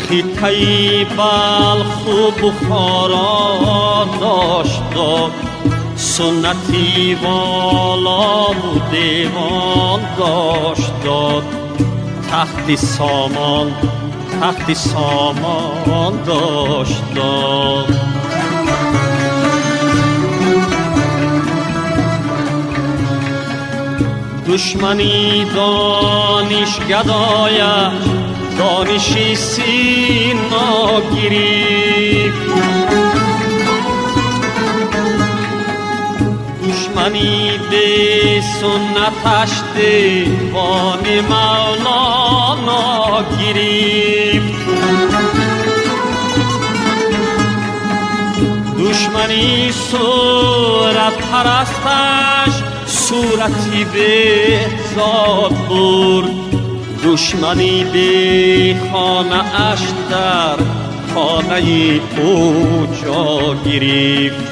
خطه بلخ و بخارا داشت داد، سنتی والا و دیوان داشت داد، تخت سامان داشت داد. دشمنی دانش گدایش دانشی سینا گرفت، دشمنی به سنتش دیوان مولانا گرفت، دشمنی صورت پرستش صورتی به ذات برد، دشمنی به خانه اش در خانه او جا گرفت،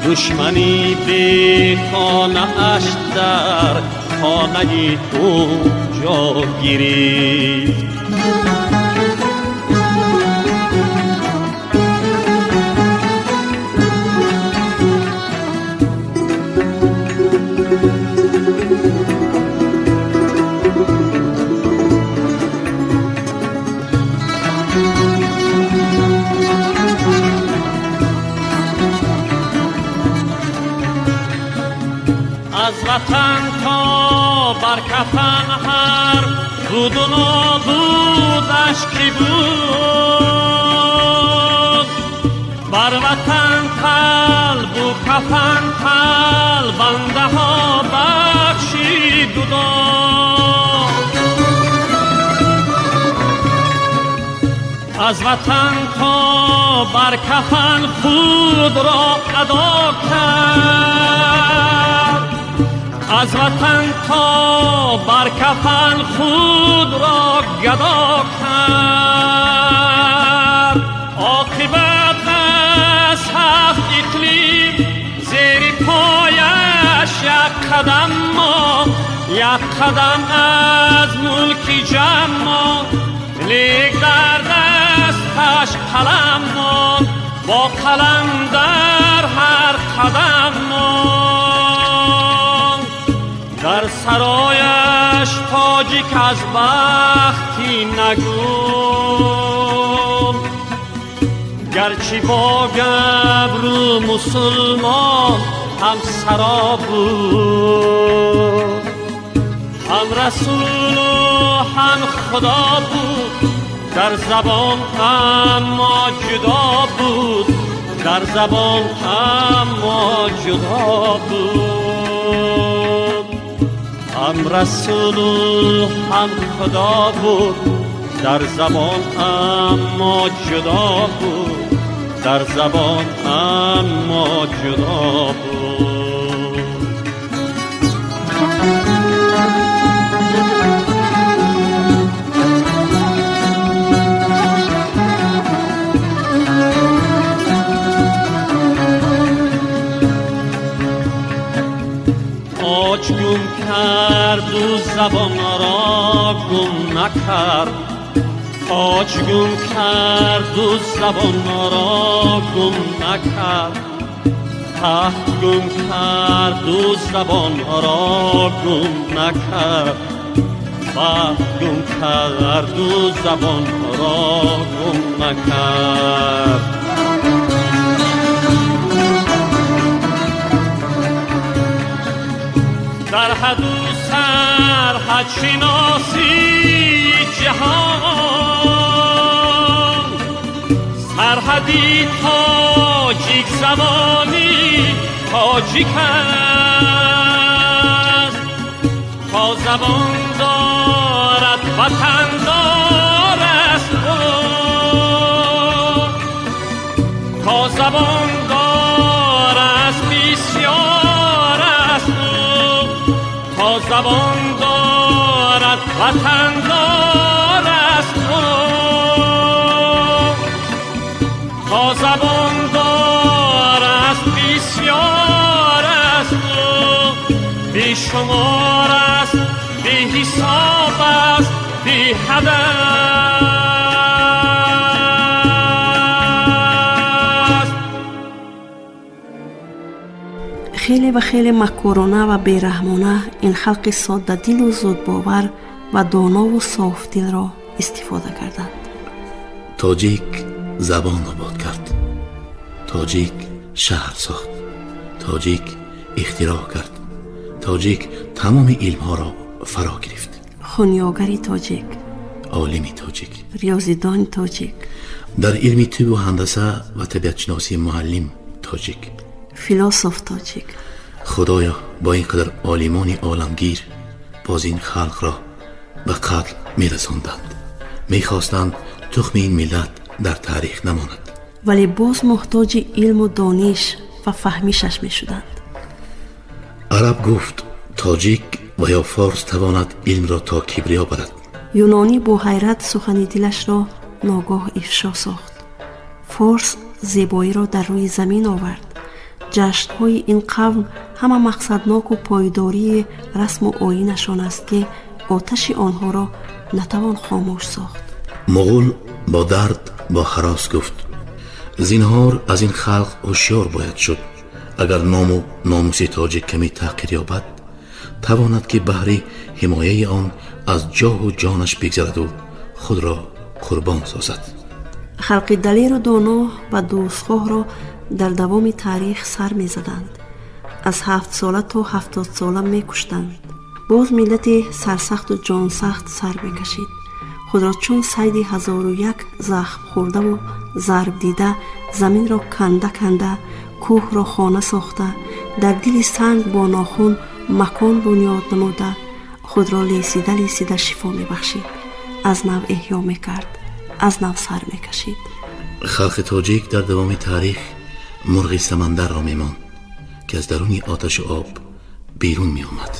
دشمنی به خانه اش در خانه او جا گرفت. از وطن تا بر کفن هر بود و نابودش کی بود، بر وطن قلب و کفن قلب بنده ها بخشید و داد، از وطن تا بر کفن خود را ادا کرد، از وطن تا بر کفن خود را گدا کرد. عاقبت از 7 اقلیم زیر پایش یک قدم از ملک جمع، لیک در دستش قلم ماند، با قلم در هر قدم ماند. در سرایش تاجیک از بختی نگون، گرچه با گبر مسلمان هم سرا بود، هم رسول و هم خدا بود، در زبان اما جدا بود، در زبان اما جدا بود، هم رسول هم خدا بود، در زبان اما جدا بود، در زبان اما جدا بود. آج گم کرد و زبان را گم نکرد، آج گم کرد و زبان را گم نکرد، تخت گم کرد و زبان را گم نکرد، وقت گم کرد و زبان را گم نکرد. در حد و سرحد شناسی جهان، سرحدی تاجیک زبانی تاجیک است، تا زبان دارد وطن دار است، تا زبان دار است بسیار است، تا زبان دارد وطن دار است، تا زبان دار است بسیار است، بی شمار است، بی حساب است، بی حد است. خیلی و خیلی مکرانه و بیرحمانه این خلق ساده دل و زود باور و دانا و صاف دل را استفاده کردند. تاجیک زبان آباد کرد، تاجیک شهر ساخت، تاجیک اختراع کرد، تاجیک تمام علمها را فرا گرفت. خونیاگری تاجیک، عالمی تاجیک، ریاضیدان تاجیک، در علم طب و هندسه و طبیعت شناسی معلم تاجیک، فیلسوف تاجیک. خدایا با اینقدر عالمان عالمگیر باز این خلق را به قتل میرساندند، میخواستند تخم این ملت در تاریخ نماند، ولی باز محتاج علم و دانش و فهمیشش میشدند. عرب گفت تاجیک و یا فارس تواند علم را تا کبریا برد. یونانی با حیرت سخن دلش را ناگاه افشا ساخت. فارس زیبایی را در روی زمین آورد. جشن‌های این قوم همه مقصدناک و پایداری رسم و آیینشان است که آتش آنها را نتوان خاموش ساخت. مغول با درد با هراس گفت زینهار از این خلق هوشیار باید شد، اگر نام و ناموس تاجیک کمی تحقیر یابد تواند که بهر حمایه آن از جاه و جانش بگذرد و خود را قربان سازد. خلق دلیر و دانا و دوستخواه را در دوام تاریخ سر می زدند. از 7 ساله تا 70 ساله می کشتند. باز ملت سرسخت و جان سخت سر می کشید. خود را چون صید 1001 زخم خورده و ضرب دیده زمین را کنده کنده، کوه را خانه ساخته، در دل سنگ با ناخن مکان بنیاد نموده، خود را لیسیده لیسیده شفا می بخشید. از نو احیا می کرد، از نو سر می کشید. خلق تاجیک در دوام تاریخ مرغ سمندر را می ماند که از درون آتش و آب بیرون می آمد.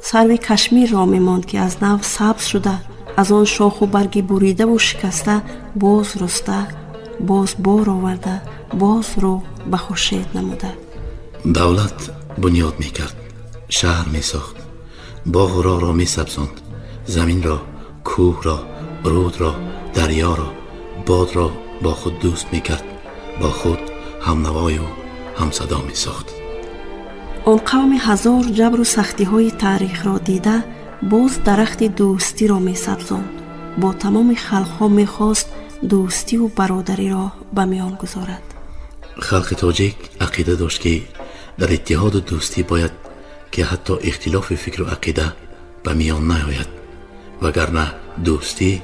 سرو کشمیر را می ماند که از نو سبز شده، از آن شاخ و برگی بریده و شکسته باز رسته، باز بار آورده، باز رو به خورشید نموده. دولت بنیاد می کرد، شهر می ساخت، باغ و راه را می سبزاند، زمین را، کوه را، رود را، دریا را، باد را با خود دوست می کرد، با خود هم نوای و هم صدا می ساخت. آن قوم هزار جبر و سختی های تاریخ را دیده باز درخت دوستی را می سبزاند. با تمام خلق ها می خواست دوستی و برادری را به میان گذارد. خلق تاجیک عقیده داشت که در اتحاد و دوستی باید که حتی اختلاف فکر و عقیده به میان نیاید، وگرنه دوستی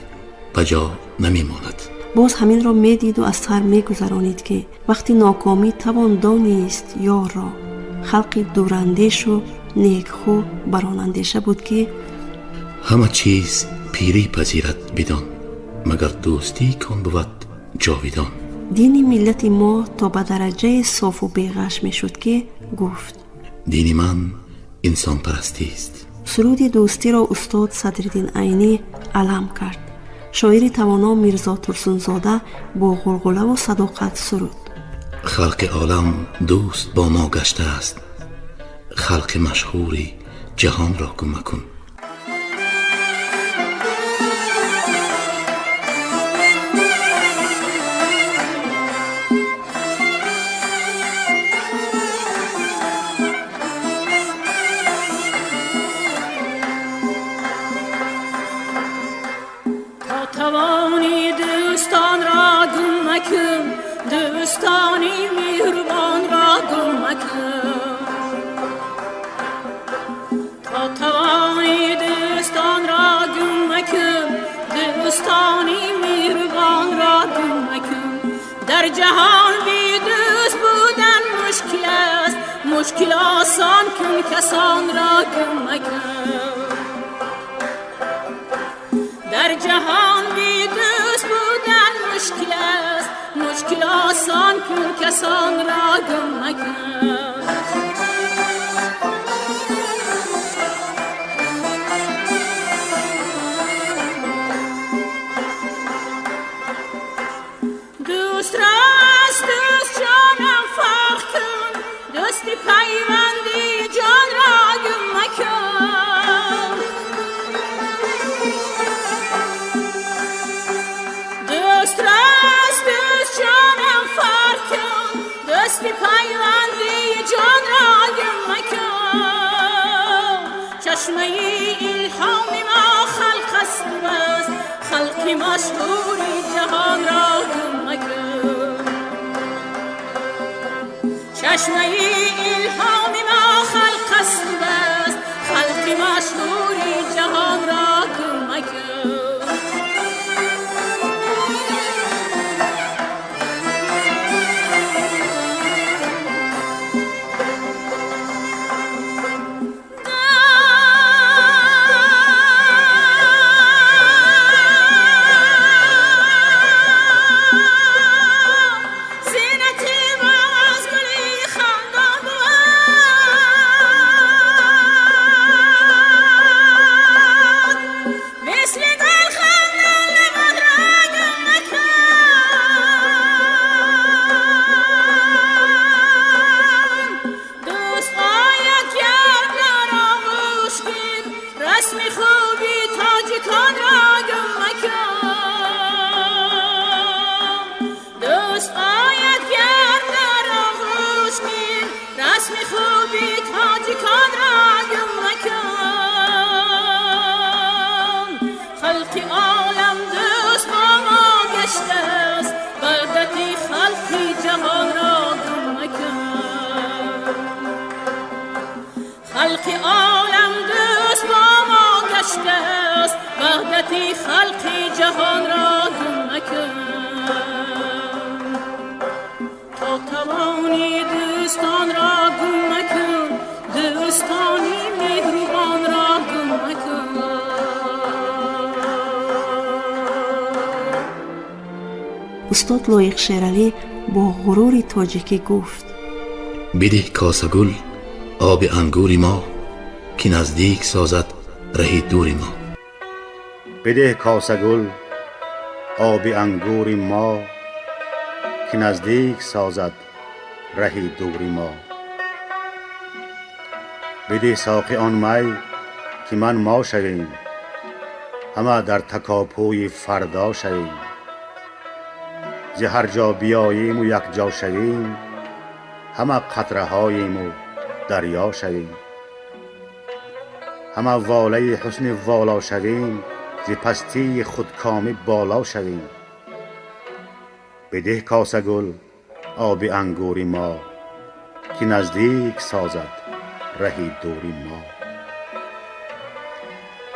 به جا نمی ماند. باز همین را می دید و از سر می گذرانید که وقتی ناکامی توان دانست یار را، خلقی دوراندیش و نیکخو برانندیشه بود که همه چیز پیری پذیرد بدان، مگر دوستی کن بود جاویدان. دین ملت ما تا به درجه صاف و بیغش می شد که گفت: دین من انسان پرستی است. سرود دوستی را استاد صدرالدین عینی علم کرد. شاعر توانا میرزا ترسونزاده با غلغله و صداقت سرود: خلق عالم دوست با ما گشته است، خلق مشهوری جهان را گم مکن. توانی دوستان را گم مکن، دوستانی مهربان را گم مکن. تا توانی دوستان را گم مکن، دوستانی مهربان را گم مکن. در جهان بی دوست بودن مشکل است، مشکل آسان کن کسان را گم مکن. در جهان بی دوست بودن مشکل است، مشکل آسان کن کسان را گم مکن. دوست را از دوست جانم فرق کن، دوستی پیوندی جان را گم مکن. دوست را از دوست جانم فرق کن، دوستی پیوندی جان را گم مکن. چشمه الهام ما خلق است بس، خلقی مشهوری جهان را گم مکن. چشمه الهام ما خلق است بس، خلقی مشهوری جهان را گم مکن. خلقی عالم دوست با ما گشته است، وحدتی خلقی جهان را گم مکن. تا توانی دوستان را گم مکن، دوستانی مهربان را گم مکن. استاد لایق شیرعلی با غرور تاجیکی گفت: بده کاسه گل آب انگور ما، که نزدیک سازد رهی دور ما. بده کاسه گل آب انگور ما، که نزدیک سازد رهی دور ما. بده ساقی آن می که من ما شویم، همه در تکاپوی فردا شویم. ز هر جا بیاییم و یک جا شویم، همه قطره هاییم و دریا شویم. همه واله حسن والا شویم، ز پستی خودکامی بالا شویم. بده کاسه گل آب انگور ما، که نزدیک سازد رهی دور ما.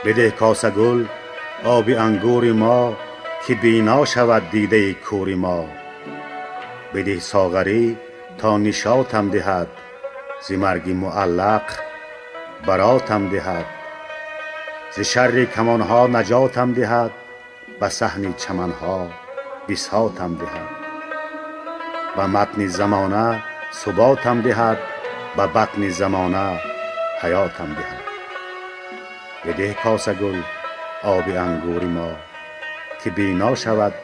بده کاسه گل آب انگور ما، که بینا شود دیده کور ما. بده ساغری تا نشاطم دهد، ز مرگ معلق براتم دهد. ز شر کمانها نجاتم دهد، به صحن چمنها بساطم دهد. و متن زمانه ثباتم دهد، به بطن زمانه حیاتم دهد. بده کاسه گل آب انگور ما، که بینا شود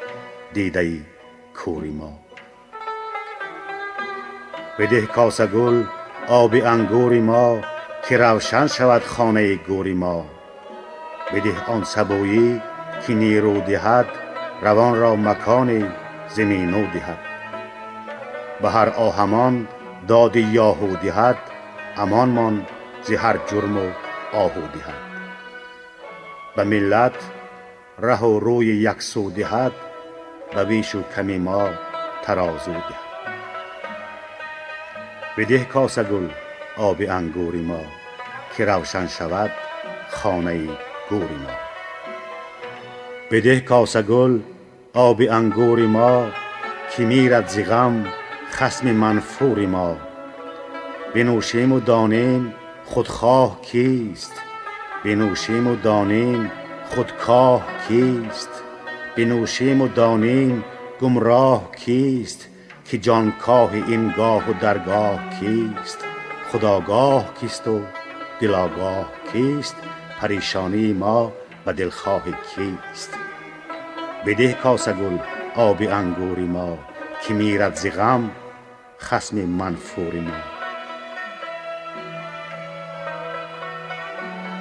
دیده کور ما. بده کاسه گل آب انگور ما، که روشن شود خانه گور ما. بده آن سبویی که نیرو دهد، روان را مکان زمینو دهد. به هر آهمان داد یاهو دهد، امان مان ز هر جرم و آهو دهد. به ملت ره و روی یکسو دهد، به بیش و کمی ما ترازو دهد. بده کاسه گل آب انگور ما، که روشن شود خانه گور ما. بده کاسه گل آب انگور ما، که میرد ز غم خصم منفور ما. بنوشیم و دانیم خودخواه کیست، بنوشیم و دانیم خودکاه کیست. بنوشیم و دانیم گمراه کیست، که جانکاه این گاه و درگاه کیست. خداگاه کیست و دلاگاه کیست، پریشانی ما و دلخواه کیست. بده کاسه گل آب انگور ما، که میرد ز غم خصم منفور ما.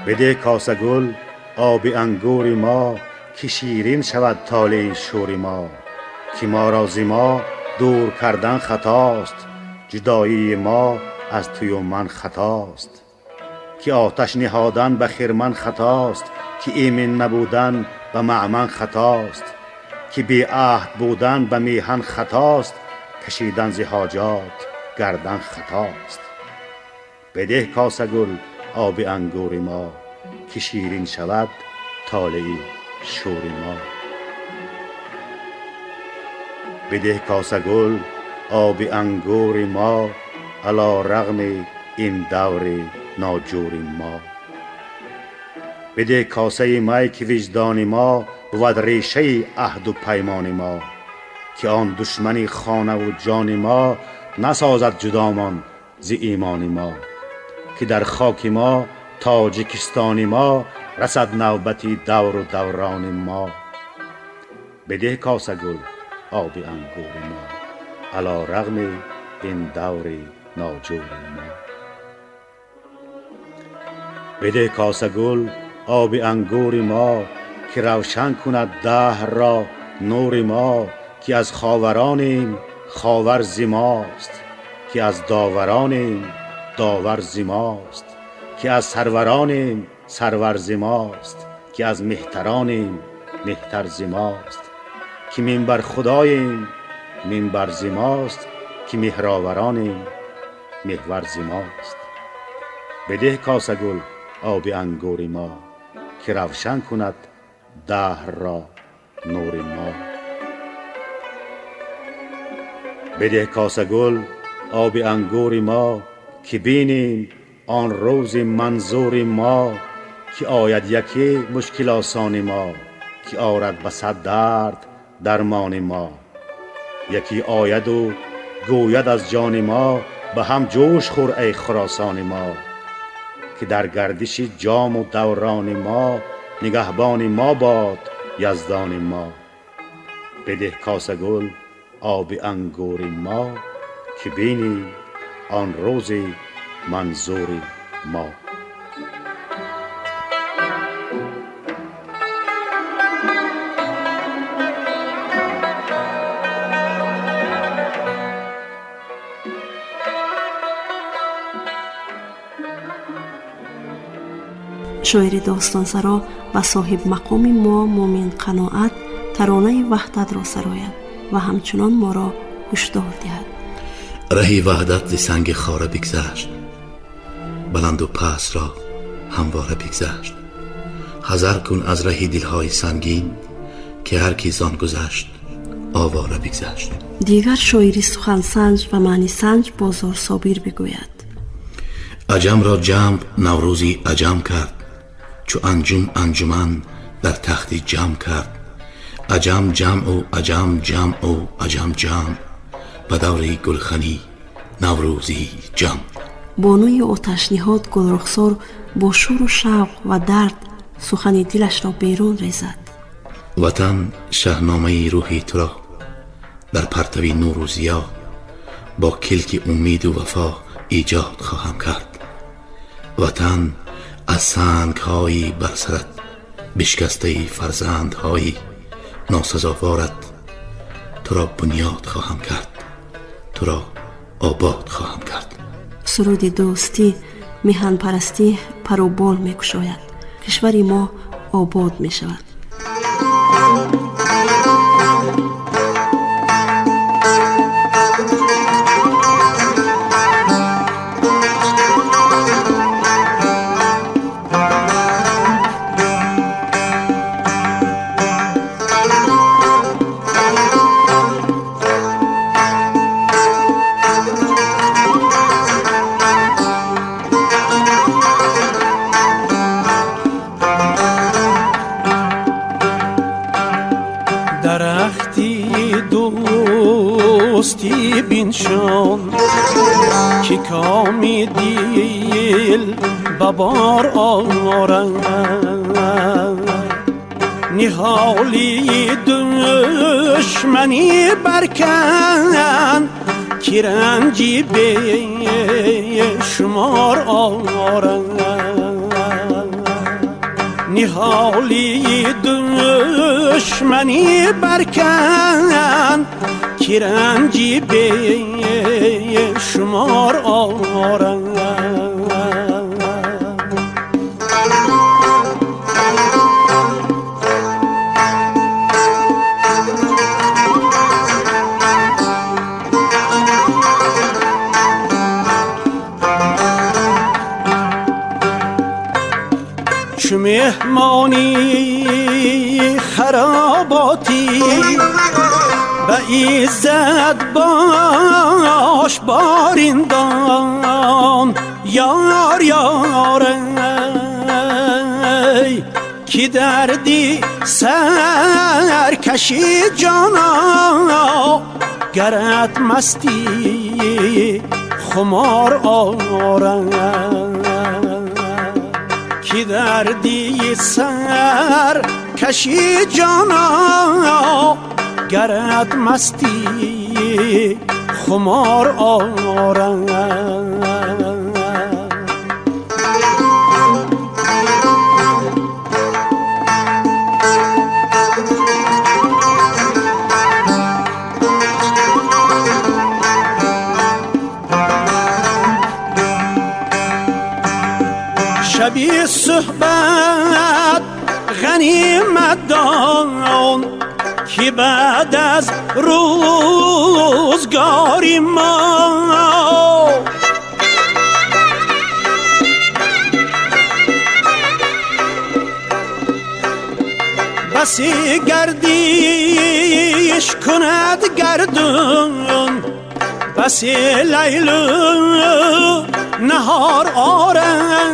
بده کاسه گل آب انگور ما، که شیرین شود طالع شور ما. که ما را ز ما دور کردن خطاست، جدایی ما از توی و من خطاست. که آتش نهادن به خرمن خطاست، که ایمن نبودن به مأمن خطاست. که بی عهد بودن به میهن خطاست، کشیدن ز حاجات گردن خطاست. بده کاسه گل آب انگور ما، که شیرین شود طالع شور ما. بده کاسه گل آب انگور ما، علی رغم این دور ناجور ما. بده کاسه می که وجدان ما، بود ریشه عهد و پیمان ما. که آن دشمنی خانه و جان ما، نسازد جدامان ز ایمان ما. که در خاک ما تاجیکستان ما، رسد نوبتی دور و دوران ما. بده کاسه گل آب انگور ما، علی رغم این دور ناجور ما. بده کاسه گل آب انگور ما، که روشن کند دهر را نور ما. که از خاورانیم خاور ز ماست، که از داورانیم داور ز ماست. که از سرورانیم سرور ز ماست، که از مهترانیم مهتر ز ماست. که منبر خداییم منبر ز ماست، که مهراورانیم محور ز ماست. بده کاسه گل آب انگور ما، که روشن کند دهر را نور ما. بده کاسه گل آب انگور ما، که بینیم آن روز منظور ما. که آید یکی مشکل آسان ما، که آرد به صد درد درمان ما. یکی آید و گوید از جان ما، به هم جوش خور ای خراسان ما. که در گردش جام و دوران ما، نگهبان ما باد یزدان ما. بده کاسه گل آب انگور ما، که بینی آن روز منظور ما. شاعر داستان سرا و صاحب مقام ما مومن قناعت ترانه وحدت را سراید و همچنان ما را هشدار دهد. رهی وحدت ز سنگ خاره بگذشت، بلند و پست را همواره بگذشت. حذر کن از رهی دلهای سنگین، که هر کی زان گذشت آواره بگذشت. دیگر شاعری سخن سنج و معنی سنج بازار صابیر بگوید. عجم را جمع نوروزی عجم کرد، چو انجم انجمن در تختی جمع کرد. عجم جمع و عجم جمع و عجم جمع، به دور گلخنی نوروزی جان. بانوی آتشنهاد گلرخسار با شور و شوق و درد سخن دلش را بیرون ریزد. وطن شاهنامه روحی تو را در پرتوی نور و ضیا با کلک امید و وفا ایجاد خواهم کرد. وطن از سنگ‌های بر سرت بشکسته فرزندهای ناسزاوارت تو را بنیاد خواهم کرد، تو را آباد خواهم کرد. سرود دوستی میهن پرستی پر و بال میکشاید، کشور ما آباد میشود. دوستی بینشان که کامی دیل ببار آرند، نهالی دشمنی برکن که رنجی به شمار آرند، نهالی دشمنی برکن که رنجی به شمار آرند. چو مهمانی خراباتی به عزت باش باریندان یار یاره که دردی سرکشی جانا گرت مستی خمار آرند، که دردی سر کشی جانا گرت مستی خمار آرند. شبی صحبت غنیمت دان که بعد از روزگاری ما بسی گردیش کند گردون، بسی لیل نهار آرد،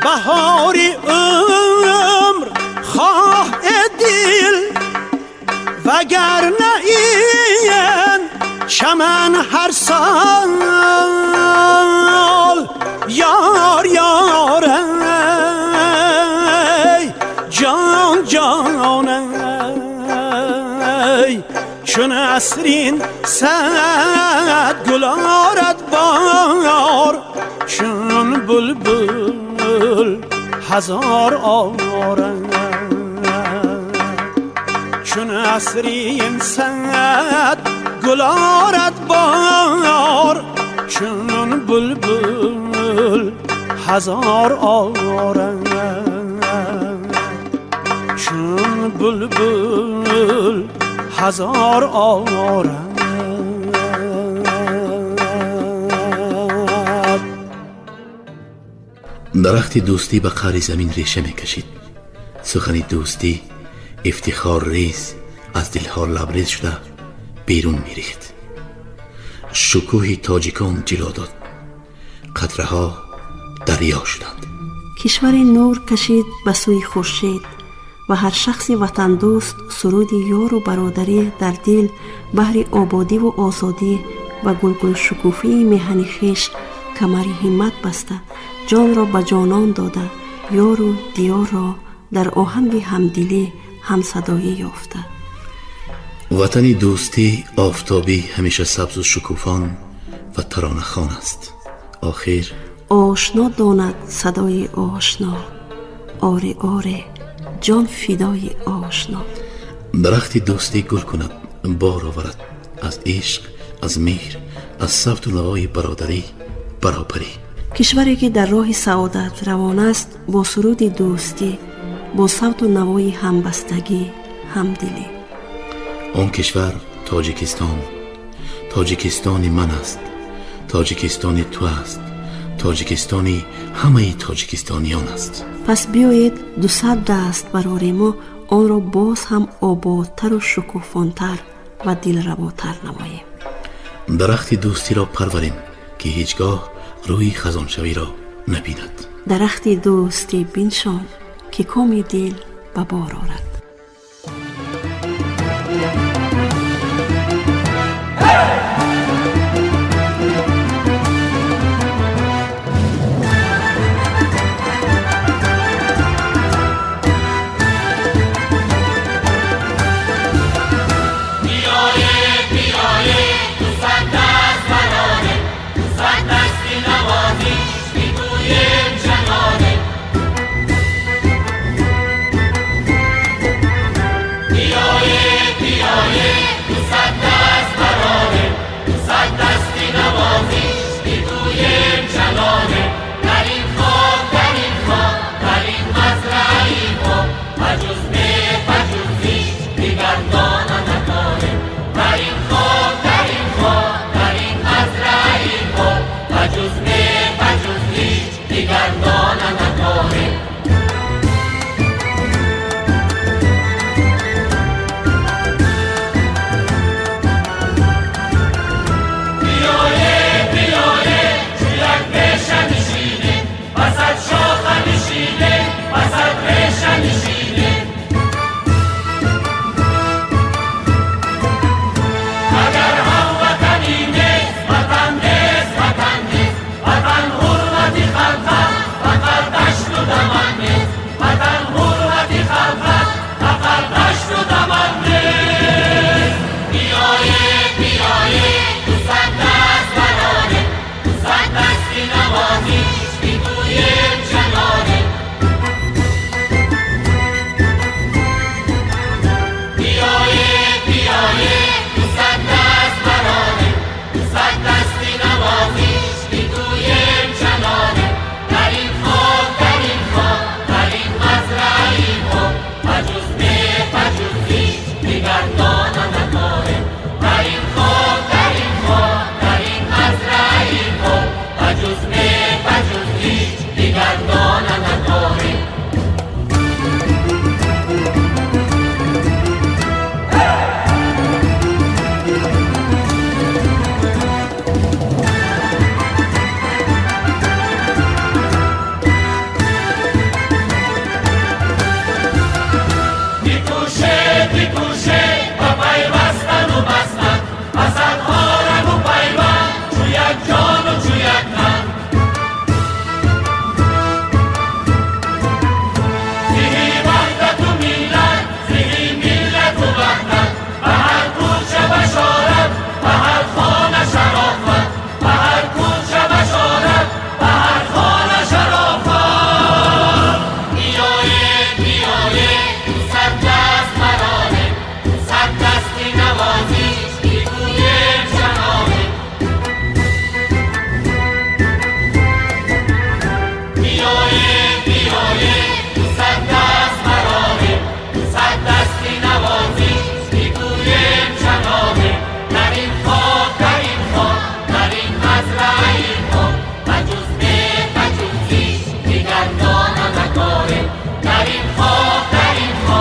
بهاری عمر خواه دل وگر نه این چمن هر سال یار یاره جان جانه چون نسرین صد گل آرد بار، چون بلبل هزار آرند، چون نسرین صد گل آرد بار، چون بلبل هزار آرند، چون بلبل هزار آرند. درخت دوستی به قعر زمین ریشه میکشید. سخن دوستی افتخار ریز از دلها لبریز شده بیرون میریخت. شکوه تاجیکان جلو داد، قطره ها دریا شدند. کشور نور کشید به سوی خورشید و هر شخص وطن دوست سرود یار و برادری در دل بهر آبادی و آزادی و گلگل شکوفی میهن خویش کمر همت بسته جان را به جانان داده یار و دیار را در آهنگ همدلی همصدایی یافته. وطن دوستی آفتابی همیشه سبز و شکوفان و ترانه خوان است. آخر آشنا داند صدای آشنا، آره آره جان فدای آشنا. درخت دوستی گل کند بار آورد از عشق، از مهر، از صوت و نوای برادری برابری. کشوری که در راه سعادت روان است با سرود دوستی، با صوت و نوای همبستگی، همدلی. آن کشور تاجیکستان، تاجیکستانی من است، تاجیکستانی تو است، تاجیکستانی همه تاجیکستانیان است. پس بیایید 200 دست برای ما آن را باز هم آبادتر و شکوفانتر و دلرباتر نماییم. درخت دوستی را پروریم که هیچگاه روی خزانشوی را نبیند. درخت دوستی بنشان که کام دل به بار آرد. در این خواب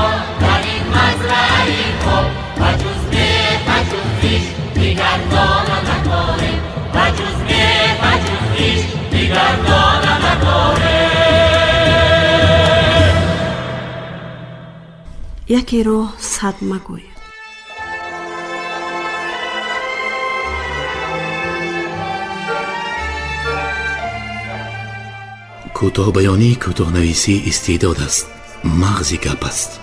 یکی‌رو صد مگوی. کوتاه بیانی، کوتاه نویسی استعداد است، مغزی گپ است.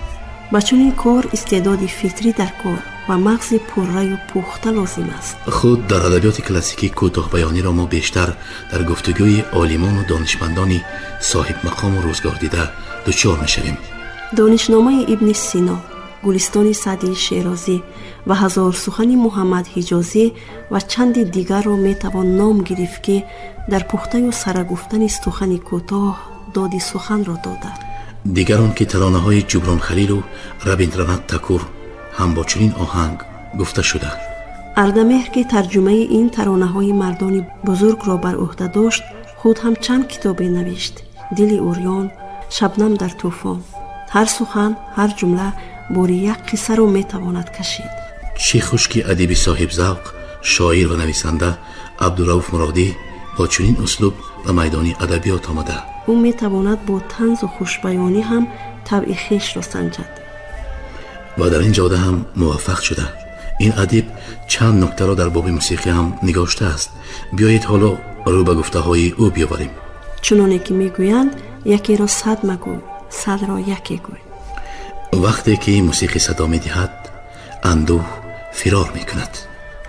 با چنین کار استعداد فطری در کار و مغز پررای و پخته لازم است. خود در ادبیات کلاسیکی کوتاه بیانی را ما بیشتر در گفتگوی عالمان و دانشمندان صاحب مقام و روزگار دیده دچار می‌شویم. دانشنامه ابن سینا، گلستان سعدی شیرازی و هزار سخن محمد حجازی و چند دیگر را میتوان نام گرفت که در پخته و سرگفتن سخن کوتاه داد سخن را داده. دیگران که ترانه‌های جبران خلیل و رابیندرانات تاکور هم با چنین آهنگ گفته شده. اردمهر که ترجمه این ترانه‌های مردان بزرگ را بر عهده داشت، خود هم چند کتاب نوشت. دل اوریان، شبنم در طوفان. هر سخن، هر جمله باری یک قصه را میتواند کشید. چه خوش که ادیب صاحب ذوق، شاعر و نویسنده عبدالرؤوف مرادی با چنین اسلوب به میدان ادبیات آمده. او میتواند با طنز و خوشبیانی هم طبع خویش را سنجد و در این جاده هم موفق شده. این ادیب چند نکته را در باب موسیقی هم نگاشته است. بیایید حالا رو به گفته های او بیاوریم. چنانه که میگویند یکی را صد مگوی، صد را یکی گوی. وقتی که موسیقی صدا میدهد، اندوه فرار میکند.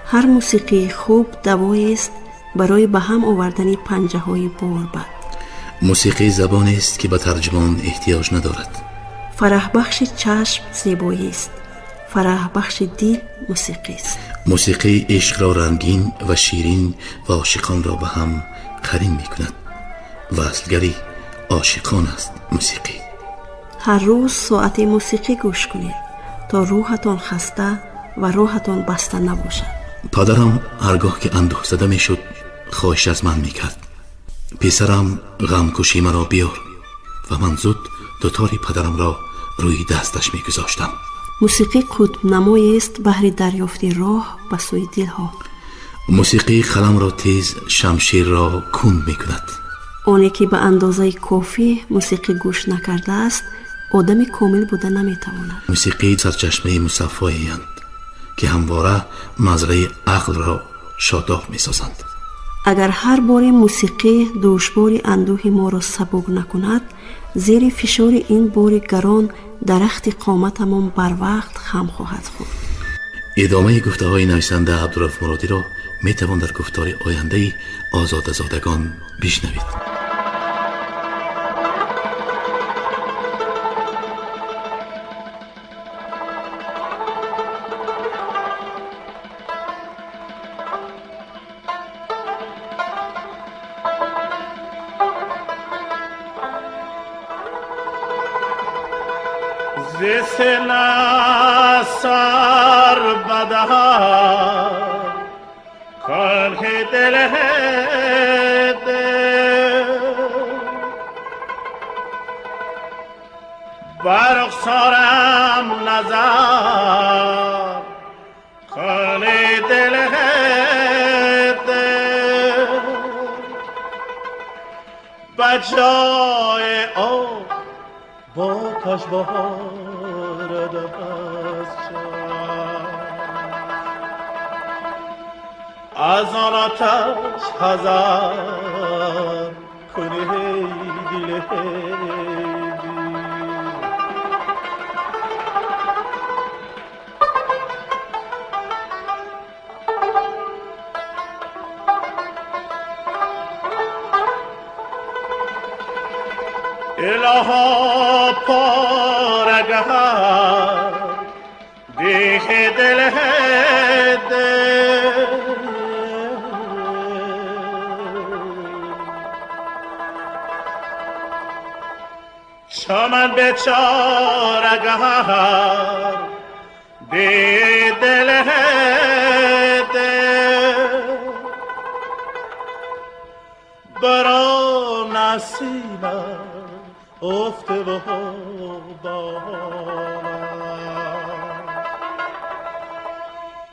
هر موسیقی خوب دوایی است برای به هم آوردن پنجه های بار بد. موسیقی زبانی است که به ترجمان احتیاج ندارد. فرح بخش چشم زیبایی است، فرح بخش دل موسیقی است. موسیقی عشق را رنگین و شیرین و عاشقان را به هم قرین میکند. وصلگری عاشقان است موسیقی. هر روز ساعت موسیقی گوش کنید تا روحتان خسته و روحتان بسته نباشد. پدرم هرگاه که اندوه زده میشد خواهش از من میکرد: پسرم غم کشی مرا بیار، و من زود دوتاری پدرم را روی دستش میگذاشتم. موسیقی قطب نمایی است بهر دریافت راه به سوی دلها. موسیقی قلم را تیز، شمشیر را کند میکند. آنی که به اندازه کافی موسیقی گوش نکرده است آدم کامل بوده نمیتواند. موسیقی سرچشمه مصفایی اند که همواره مزرعه عقل را شاداب میسازند. اگر هر بار موسیقی دوشبار اندوه ما را سبک نکند، زیر فشار این بار گران درخت قامتمان بر وقت خم خواهد خورد. ادامه گفته های نویسنده عبدالرؤوف مرادی را میتوان در گفتار آینده آزاده زادگان بشنوید. زسنا سر بدهر کلح دل برق سارم نظر کلح دل بجای آب با کاش بهار از آن آتش هزار کنه دل الها پارگهر دیخ دل چمن به چارگهر دی دل برا نسیمم افت و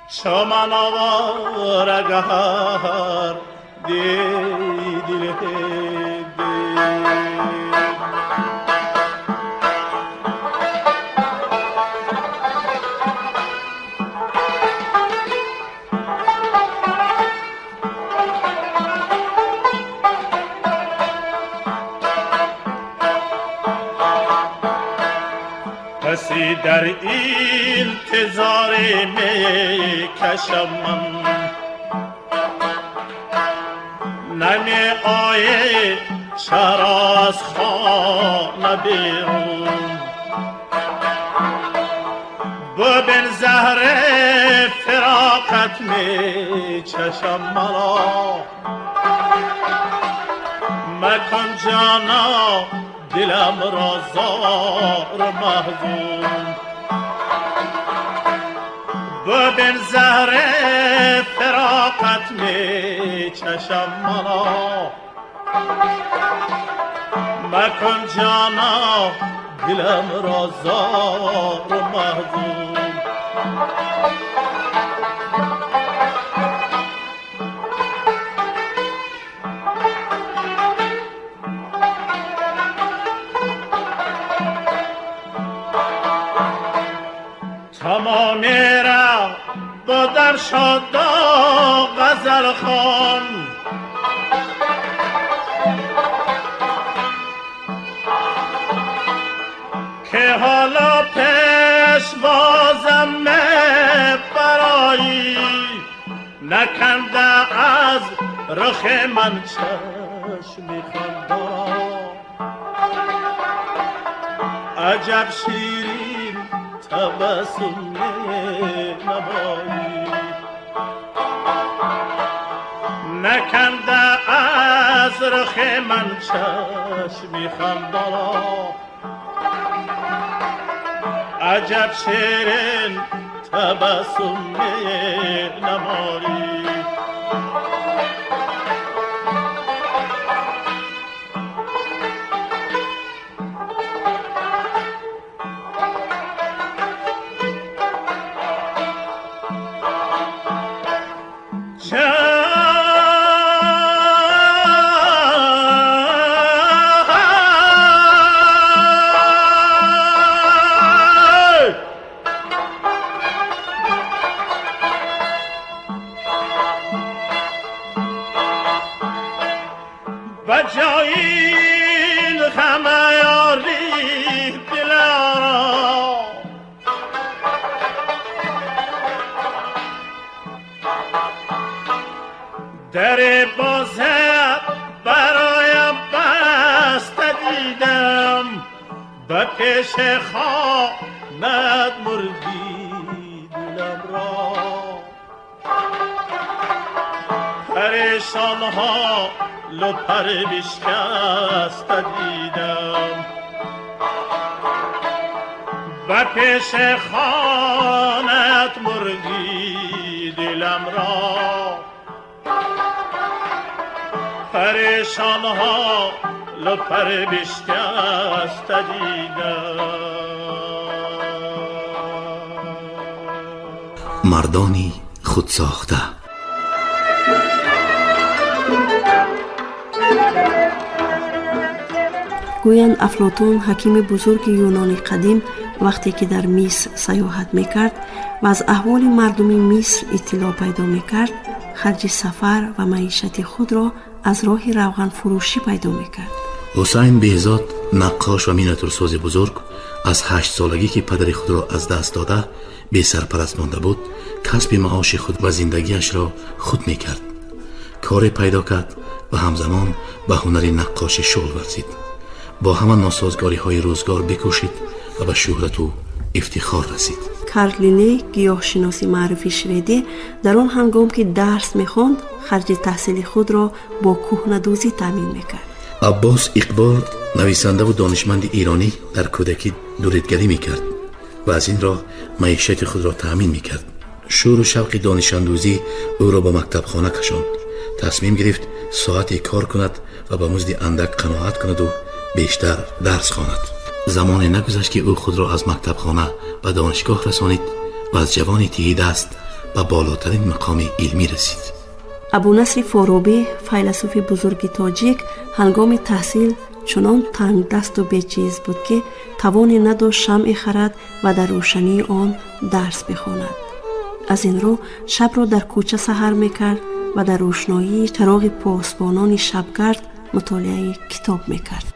چمن آوارگهر دی دل بسی در انتظار می کشم من نمی آیه چرا از خانه بیرون ببین زهر فراقت می چشم مرا مکن جانا دلم را زار محزون ببین زهر فراقت می چشم مرا مکن جانا دلم را زار محزون تمامی را بدر شد غزل خان که حالا پیش بازم برایی نکنده از رخ من چشمی خندان عجب شیرین تبسم نمایی نکنده از رخ من چشمی خندان عجب شیرین تبسم نمایی بجایین همه یاری دلارا در بازه برایم بسته دیدم به پیش خانت مردی دلم را پریشان ها لپر بشکست دیدم و پیش خانت مرغی دلم را پریشان ها لپر بشکست دیدم مردانی خود ساخته گویند افلاطون حکیم بزرگ یونان قدیم وقتی که در مصر سیاحت میکرد و از احوال مردم مصر اطلاع پیدا میکرد خرج سفر و معیشت خود را از راه روغن فروشی پیدا میکرد. حسین بهزاد نقاش و مینیاتورساز بزرگ از 8 سالگی که پدر خود را از دست داده بی سرپرست مانده بود کسب معاش خود و زندگیش را خود میکرد. کاری پیدا کرد و همزمان به هنر نقاشی شغل ورزید. با همان ناسازگاری های روزگار بکوشید و به شهرت و افتخار رسید. کارل لینه گیاهشناسی معروف شوئدی در آن هنگام که درس می‌خواند خرج تحصیل خود را با کهنه‌دوزی تامین میکرد. عباس اقبال نویسنده و دانشمند ایرانی در کودکی دوریدگری میکرد و از این راه معیشت خود را تامین میکرد. شور و شوق دانش‌اندوزی او را به مکتب خانه کشاند. تصمیم گرفت ساعتی کار کند و به مزد اندک قناعت کند و بیشتر درس خواند. زمانی نگذشت که او خود را از مکتب خانه به دانشگاه رسانید و از جوانی تهی دست به بالاترین مقام علمی رسید. ابو نصر فارابی فیلسوف بزرگ تاجیک هنگام تحصیل چنان تنگ دست و بی‌چیز بود که توانی نداشت شمع خرد و در روشنی آن درس بخواند. از این رو شب را در کوچه سحر میکرد و در روشنایی چراغ پاسبانان شبگرد مطالعه کتاب میکرد.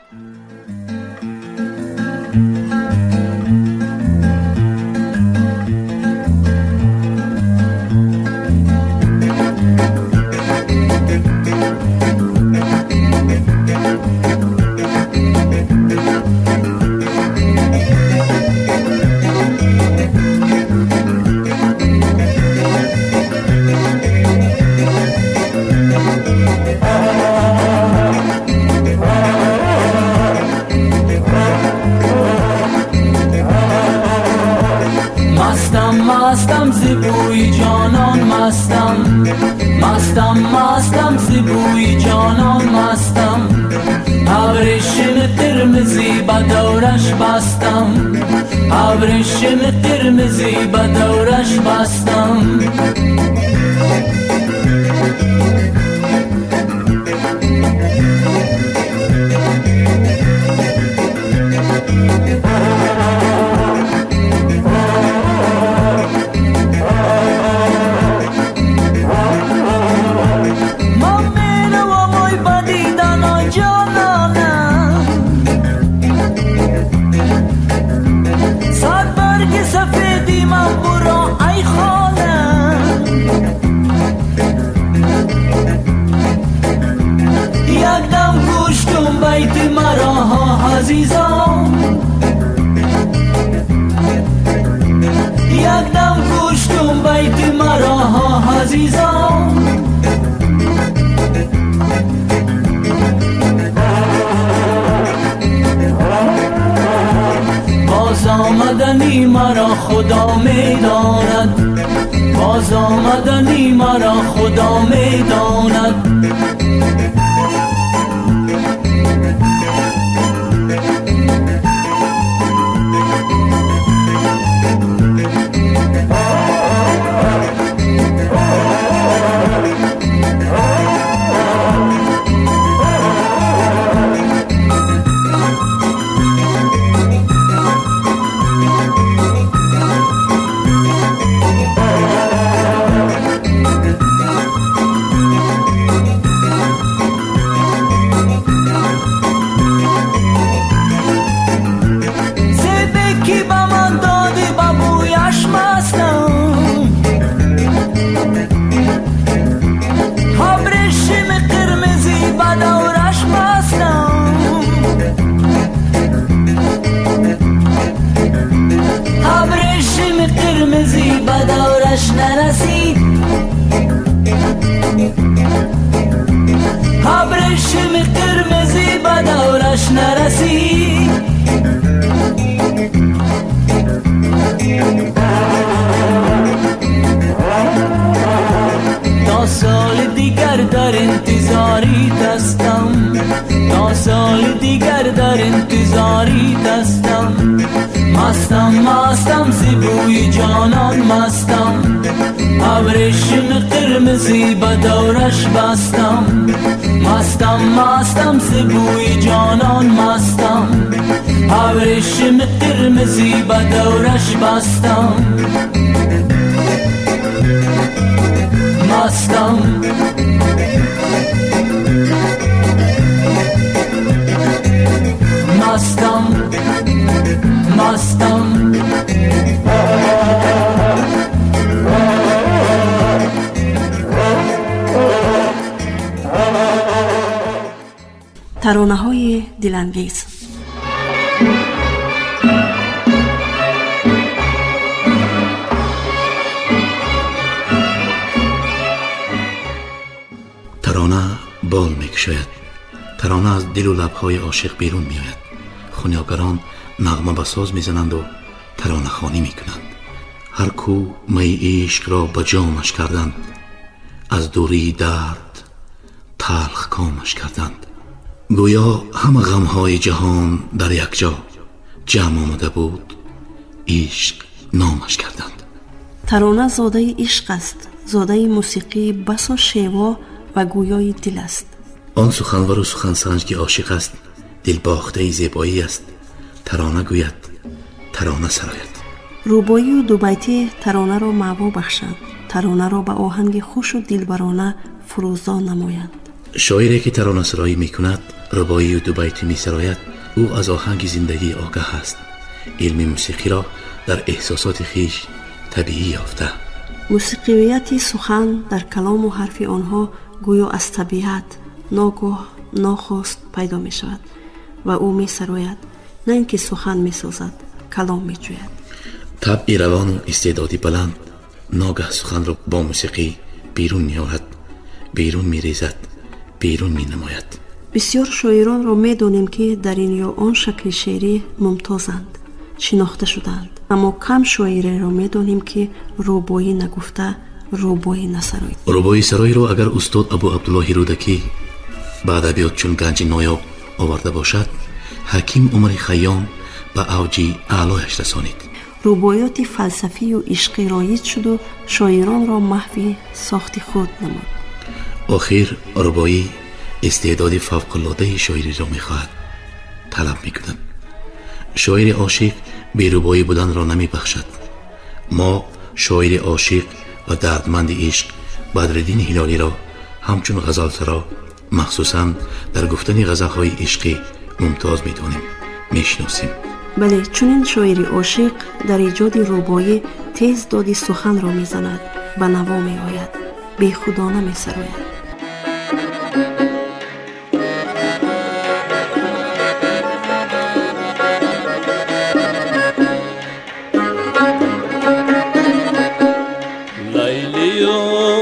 مستم مستم ز بوی جانان مستم مستم مستم ز بوی جانان مستم ابریشم قرمزی به دورش بستم ابریشم قرمزی به دورش بستم بیت مرا ها عزیزان یک دم گوش کن بیت مرا ها عزیزان باز آمدنی مرا خدا میداند باز آمدنی مرا خدا میداند ابریشم قرمزی به دورش نرسید تا سال دیگر در انتظاری دستم تا سال دیگر در انتظاری دستم مستم مستم ز بوی جانان مستم ابریشم قرمزی به دورش بستم مستم مستم ز بوی جانان مستم ابریشم قرمزی به دورش بستم مستم مستم مستم ترانه‌های دلانگیز. ترانه بال میکشاید، ترانه از دل و لبهای عاشق بیرون میآید. خونیاگران نغمه به ساز میزنند و ترانه خوانی میکنند. هر کو می عشق را به جامش کردند، از دوری درد تلخ کامش کردند. گویا همه غمهای جهان در یک جا جمع آمده بود، عشق نامش کردند. ترانه زاده عشق است، زاده موسیقی بسا شیوا و گویای دل است. آن سخنور و سخنسنج که عاشق است، دل باخته زیبایی است. ترانه گوید، ترانه سراید. روبایی و دو بیتی ترانه را معوا بخشند، ترانه را به آهنگ خوش و دلبرانه فروزان نمایند. شاعری که ترانه سرایی می کند، ربایی و دو بیتی می سراید، او از آهنگ زندگی آگاه است. علم موسیقی را در احساسات خیش طبیعی یافته. موسیقیت سخن در کلام و حرف آنها گویا از طبیعت ناگاه ناخواست پیدا می شود و او می سراید، نه اینکه سخن می سازد، کلام می جوید. طبع روان و استعدادی بلند ناگه سخن را با موسیقی بیرون می آورد، بیرون می ریزد، بیرون می نماید. بسیار شاعران را می دانیم که در این یا آن شکل شعری ممتازند. شناخته شدند، اما کم شاعری را می‌دانیم که روبایی نگفته، روبایی نسرایی. روبایی سرایی را اگر استاد ابو عبدالله رودکی به ادبیات چون گنج نایاب آورده باشد، حکیم عمر خیام به اوج اعلایش رسانید. روبایات فلسفی و عشقی رایج شد و شاعران را محو ساخت خود نمود. آخر روبایی استعداد فوق‌العاده شاعری را می‌خواهد، طلب می‌کند. شاعر عاشق بی روبایی بودن را نمی‌بخشد. ما شاعر عاشق و دردمند عشق بدرالدین هلالی را همچون غزالسرا مخصوصاً در گفتن غزل‌های عشقی ممتاز می‌دانیم، می‌شناسیم. بله، چون شاعر عاشق در ایجاد روبایی تیز دادی سخن را می‌زند، به نوا می‌آید، بی خودانه می‌سراید.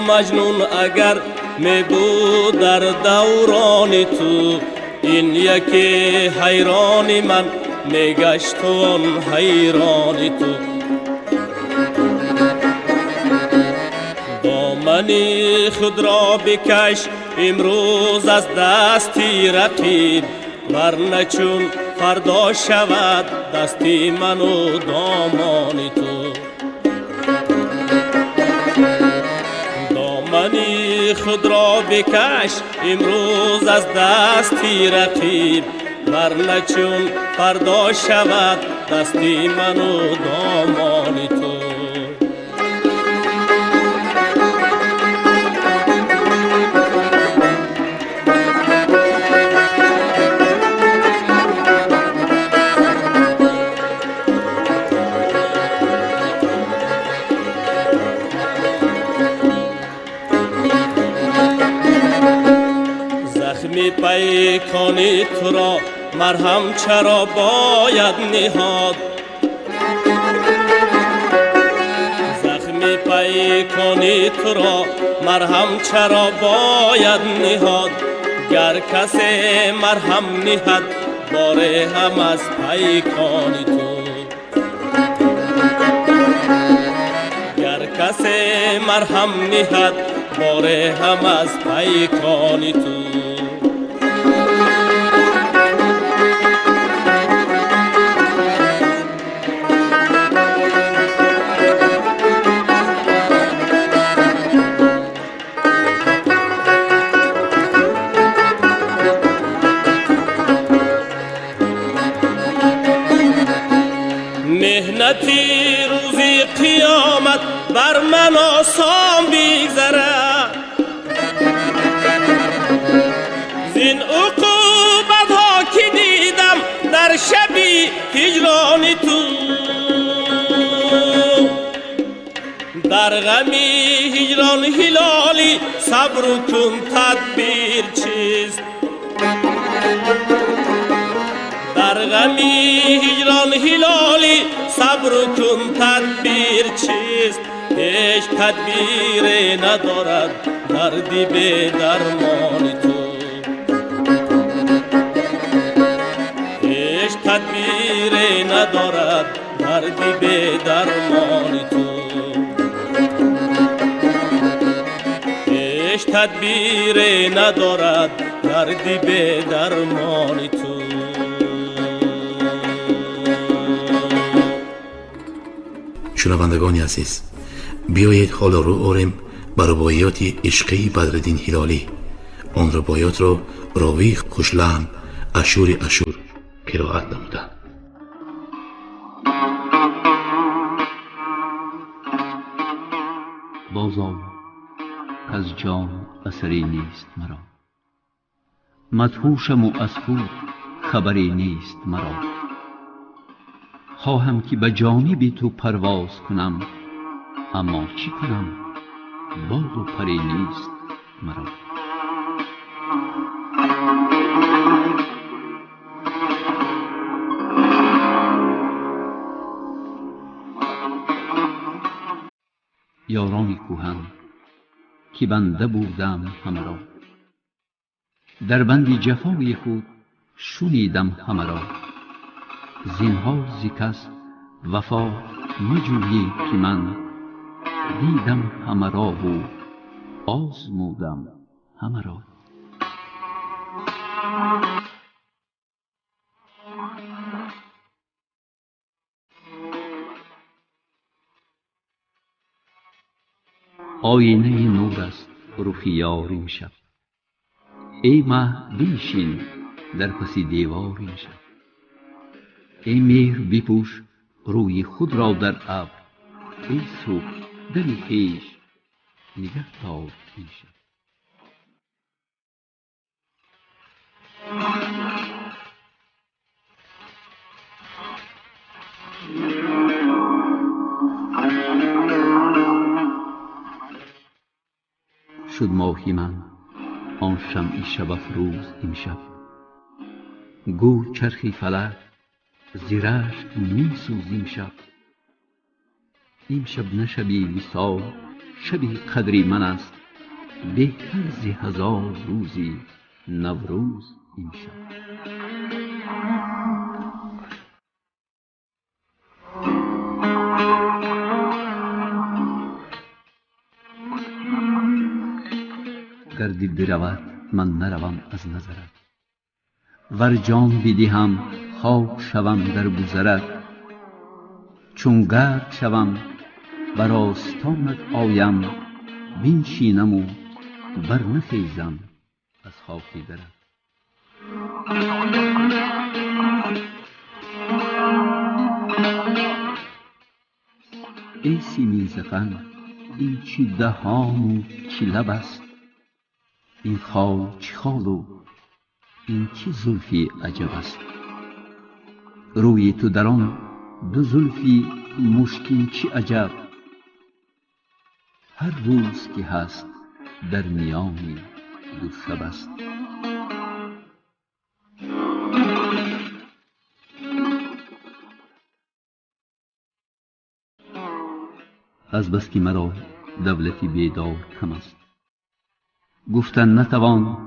مجنون اگر می بود در دوران تو، این یکی حیران من میگشت آن حیران تو. دامنی خود را بکش امروز از دستی رقیب، ورنه چون فردا شود دستی من و دامان تو. دامنی خود را بکش امروز از دستی رقیب، ورنه چون فردا شود دستی من و دامان تو. زخمی پیکانی تو را مرهم چرا باید نهاد؟ زخمی پیکانی تو را مرهم چرا باید نهاد؟ گر کسی مرهم نهد باره هم از پیکانی تو. گر کسی مرهم نهد باره هم از پیکانی تو. مهنتی روزی قیامت بر من آسان بگذره، زین عقوبت ها که دیدم در شبی هجران تو. در غمی هجران هلالی صبر کن تدبیر چیست؟ در غمی هجران هلالی صبر کن تدبیر چیست؟ هیچ تدبیر ندارد دردی به درمان تو. هیچ تدبیر ندارد دردی به درمان تو. هیچ تدبیر ندارد دردی به درمان تو. شنوندگان عزیز، بیایید حالا رو آریم بر روایات عشقی بدرالدین هلالی. آن روایات را راوی خوشلحن اشور قرائت نمودند. بازآ کز جان اثری نیست مرا، مدهوشم و از خود خبری نیست مرا. خواهم که به جانب تو پرواز کنم، اما چی کنم بال و پری نیست مرا. یاران کهن که بنده بودم همه را، در بند جفای خود شنیدم همه را. زینهار ز کس وفا مجویی که من دیدم همه را و آزمودم همه را. آینه نور است رخ یار این شب، ای مه بنشین در پس دیوار این شب. ای مهر بپوش روی خود را در ابر، ای صبح دل خویش نگه دار این شب. شد ماهی من آن شمعی شب افروز امشب، گو چرخی فلک ز رشک می سوز امشب. امشب نه شبی وصال شبی قدری من است، بهتر ز هزار روزی نوروز امشب. گر دل برود من نروم از نظرت، ور جان بدهم خاک شوم در گذرت. چون گرد شوم بر آستانت آیم، بنشینم و برنخیزم از خاک درت. ای سیمین زغن این چی دهان و چی لب است، این خال چه خال و این چه زلفی عجب است. روی تو در آن دو زلفی مشکین چه عجب، هر روز که هست در میان دو شب است. از بس که مرا دولتی بیدار کم است، گفتن نتوان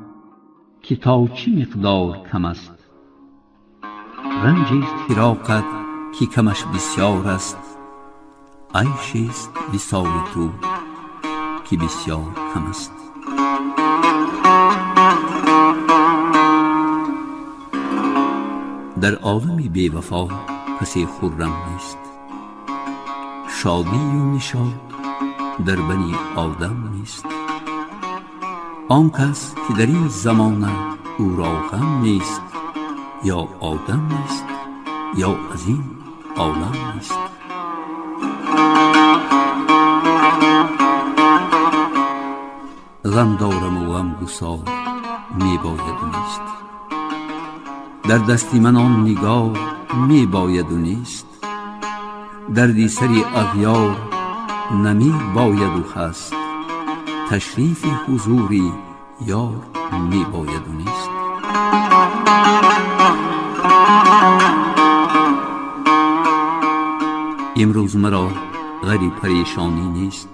که تا چه مقدار کم است. رنج است فراقت که کمش بسیار است، عیش است وصال تو که بسیار کم است. در عالم بی وفا کسی خرم نیست، شادی و نشاط در بنی آدم نیست. آن کس که در این زمانه او را غم نیست، یا آدم نیست یا از این عالم نیست. غم دارم و غم گسار می باید و نیست، در دستی من آن نگار می باید و نیست. دردی سری اغیار نمی باید و هست، تشریف حضوری یار می باید و نیست. امروز مرا غری پریشانی نیست،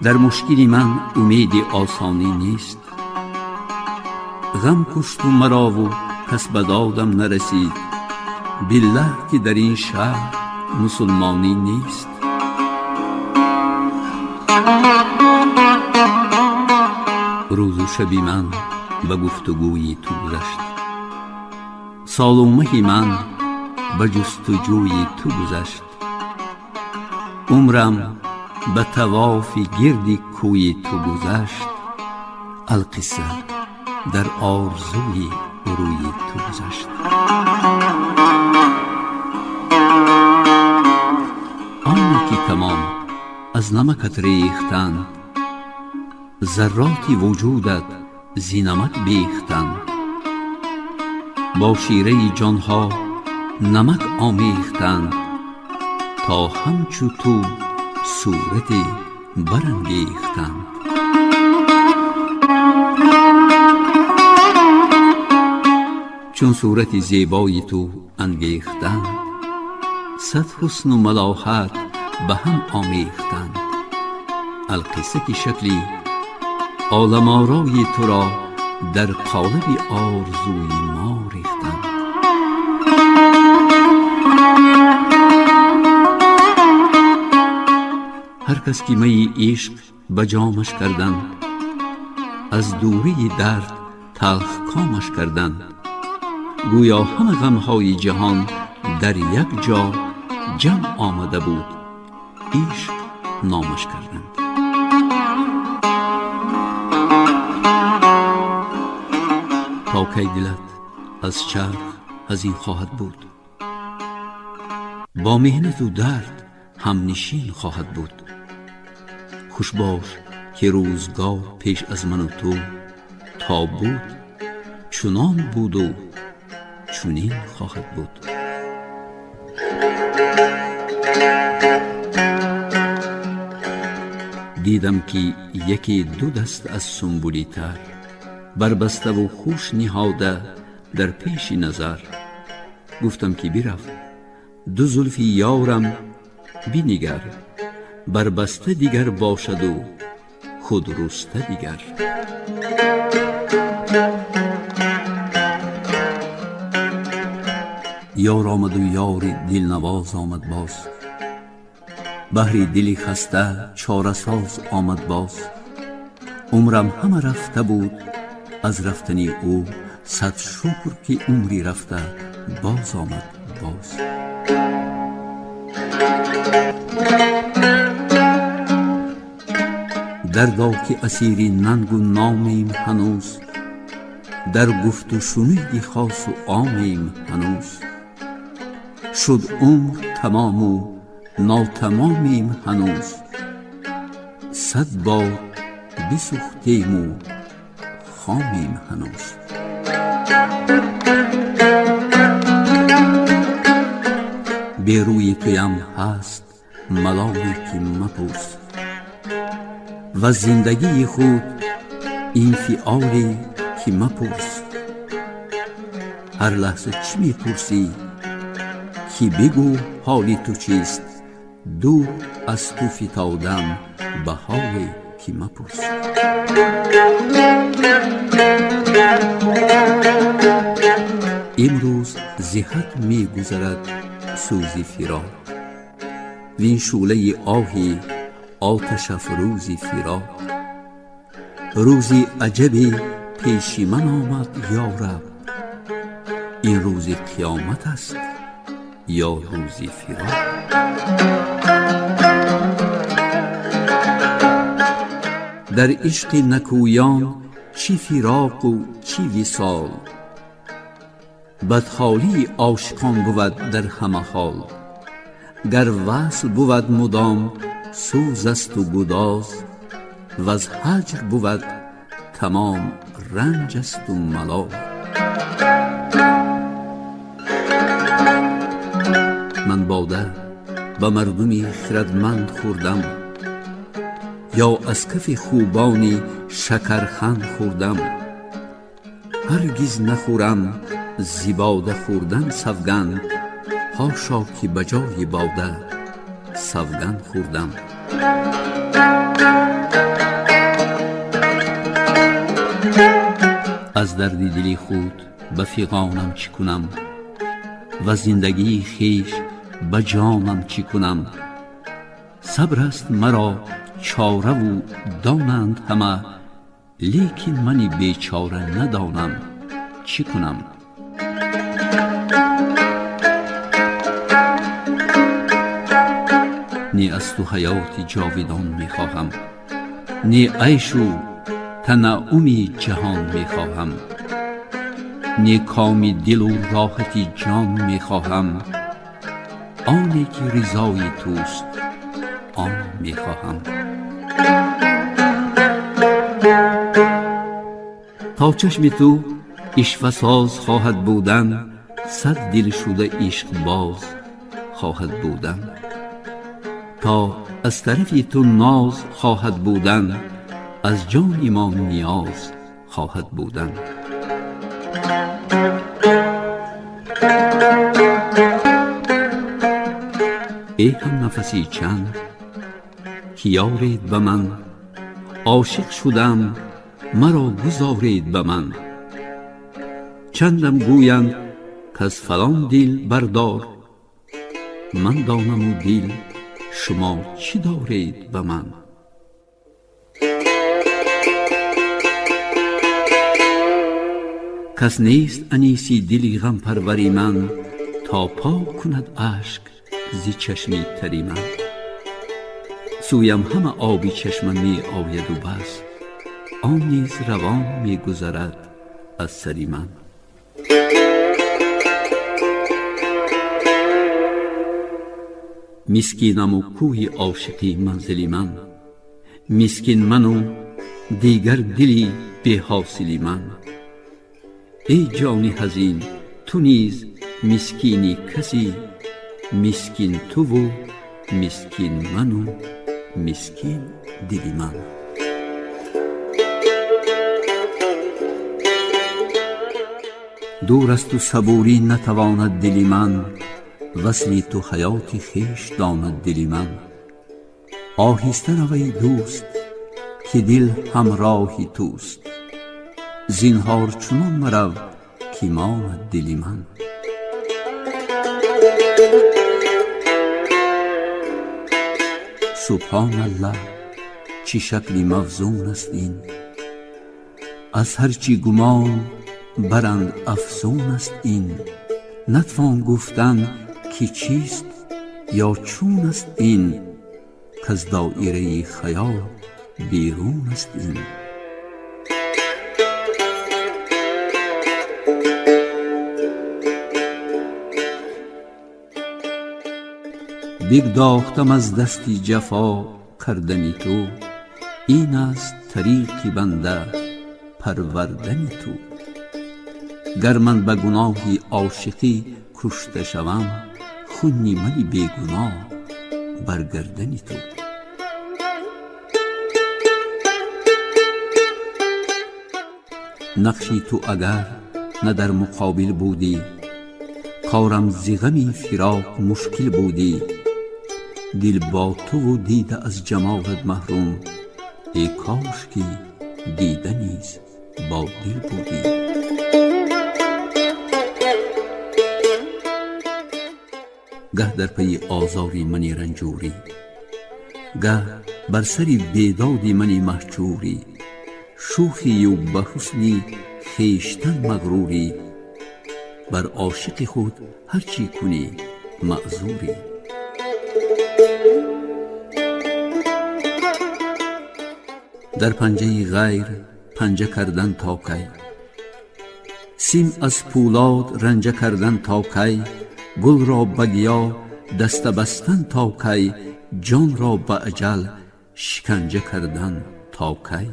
در مشکلی من امید آسانی نیست. غم کشت و مرا و کس به دادم نرسید، بالله که در این شهر مسلمانی نیست. روز و شبی من به گفتگوی تو گذشت، سال و مهی من به جستجوی تو گذشت. عمرم به طواف گردی کوی تو گذشت، القصه در آرزوی روی تو گذشت. آنی که تمام از نمکت ریختند، ذراتی وجودت زی نمک بیختند. با شیره جانها نمک آمیختند، تا همچو تو صورت برانگیختند. چون صورت زیبای تو انگیختند، صد حسن و ملاحت به هم آمیختند. القصه که شکلی عالم آرای تو را در قالب آرزوی ما ریختند. کس که می عشق به جامش کردند، از دوری درد تلخ کامش کردند. گویا همه غمهای جهان در یک جا جمع آمده بود، عشق نامش کردند. تا کی دلت از چرخ هزین خواهد بود، با مهنت و درد هم نشین خواهد بود. خوش باش که روزگار پیش از من و تو تا بود چنان بود و چنین خواهد بود. دیدم که یکی دو دست از سنبولی تر بربسته و خوش نهاده در پیش نظر. گفتم که برفت دو زلفی یارم بینگر، بربسته دیگر باشد و خود رسته دیگر. یار آمد و یار دلنواز آمد باز، بهر دلی خسته چاره ساز آمد باز. عمرم همه رفته بود از رفتنی او، صد شکر که عمری رفته باز آمد باز. دردا که اسیری ننگ و نامیم هنوز، در گفت و شنودی خاص و عامیم هنوز. شد عمر تمام و ناتمامیم هنوز، صد بار بسوختیم و خامیم هنوز. به روی تویم هست ملالی که مپرس، و زندگی خود این فعالی که مپرس. هر لحظه چی میپرسی که بگو حالی تو چیست، دور از تو فتادم به حالی که مپرس. امروز زهد میگذرد سوزی فراق، وین شعله آهی آتش افروزی فراق. روزی عجبی پیش من آمد یا رب، این روز قیامت است یا روزی فراق. در عشق نکویان چی فراق و چی وصال، بدحالی عاشقان بود در همه حال. گر وصل بود مدام سوز است و گداز، و از هجر بود تمام رنج است و ملال. من باده به مردمی خردمند خوردم، یا از کف خوبانی شکرخند خوردم. هرگز نخورم زی باده خوردن سوگند، حاشا که بجای باده سوگند خوردم. از درد دلی خود به فغانم چی کنم، و زندگی خیش به جانم چی کنم. صبر است مرا چاره و دانند همه، لیکن منی بیچاره ندانم چی کنم. نی از تو حیات جاودان میخواهم، نی عیش و تنعمی جهان میخواهم. نی کامی دل و راحتی جان میخواهم، آنی که رضای توست آن میخواهم. تا چشم تو عشوه ساز خواهد بودن، صد دل شده عشق باز خواهد بودن. تا از طرف تو ناز خواهد بودن، از جان ما نیاز خواهد بودن. ای هم نفسی چند که یارید به من، عاشق شدم مرا گذارید به من. چندم گویند که از فلان دل بردار، من دانم و دل شما چی دارید به من؟ کس نیست انیسی دلی غم پروری من، تا پاک کند اشک زی چشمی تری من. سویم همه آبی چشم می آید و بس، آن نیز روان می گذرد از سری من. مسکینم و کوی عاشقی منزلی من، مسکین من و دیگر دلی بی حاصلی من. ای جانی حزین تو نیز مسکینی کسی، مسکین تو و مسکین من و مسکین دلی من. دور است و صبوری نتواند دلی من، وصلی تو حیات خویش داند دلی من. آهسته روی دوست که دل همراهی توست، زینهار چنان مرو که ماند دلی من. سبحان الله چی شکلی موزون است این، از هرچی گمان برند افزون است این. نتوان گفتن که چیست یا چون است این، کز دایره خیال بیرون است این. بگداختم از دستی جفا کردنی تو، این است طریق بنده پروردنی تو. گر من به گناهی عاشقی کشته شوم، خونی منی بیگناه برگردنی تو. نقشی تو اگر نه در مقابل بودی، کارم ز غم فراق مشکل بودی. دل با تو و دیده از جمالت محروم، ای کاش که دیده نیز با دل بودی. گه در پی آزاری منی رنجوری، گه بر سری بیدادی منی محجوری. شوخی و به حسنی خویشتن مغروری، بر عاشق خود هرچی کنی معذوری. در پنجه غیر پنجه کردن تا کی، سیم از پولاد رنجه کردن تا کی. گل را به گیا دست بستن تا کی، جان را به اجل شکنجه کردن تا کی.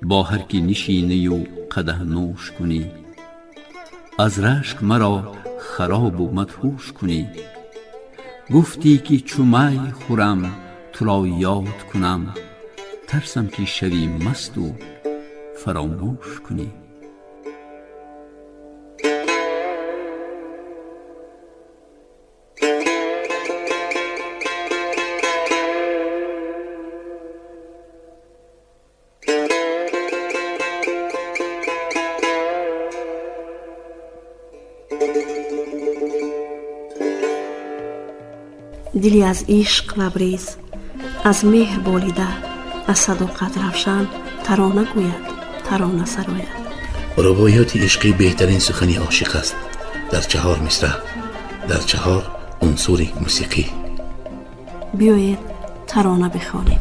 با هر کی نشینی و قدح نوش کنی، از رشک مرا خراب و مدهوش کنی. گفتی که چو می خورم تو را یاد کنم، ترسم که شوی مست و فراموش کنی. دلی از عشق لبریز، از مهر بالیده، از صداقت روشن، ترانه گوید، ترانه سراید. روایات عشقی بهترین سخنی عاشق است، در 4 مصرع، در 4 عنصر موسیقی. بیایید ترانه بخوانیم.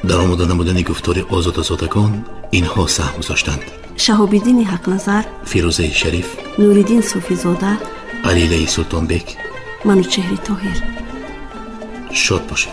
در آماده نمودن گفتار آزاد آزادگان اینها سهم گذاشتند: شهاب‌الدین حق نظر، فیروزه شریف، نوریدین صوفی زاده، علیله سلطان بیگ، منوچهر طاهر. شاد باشید.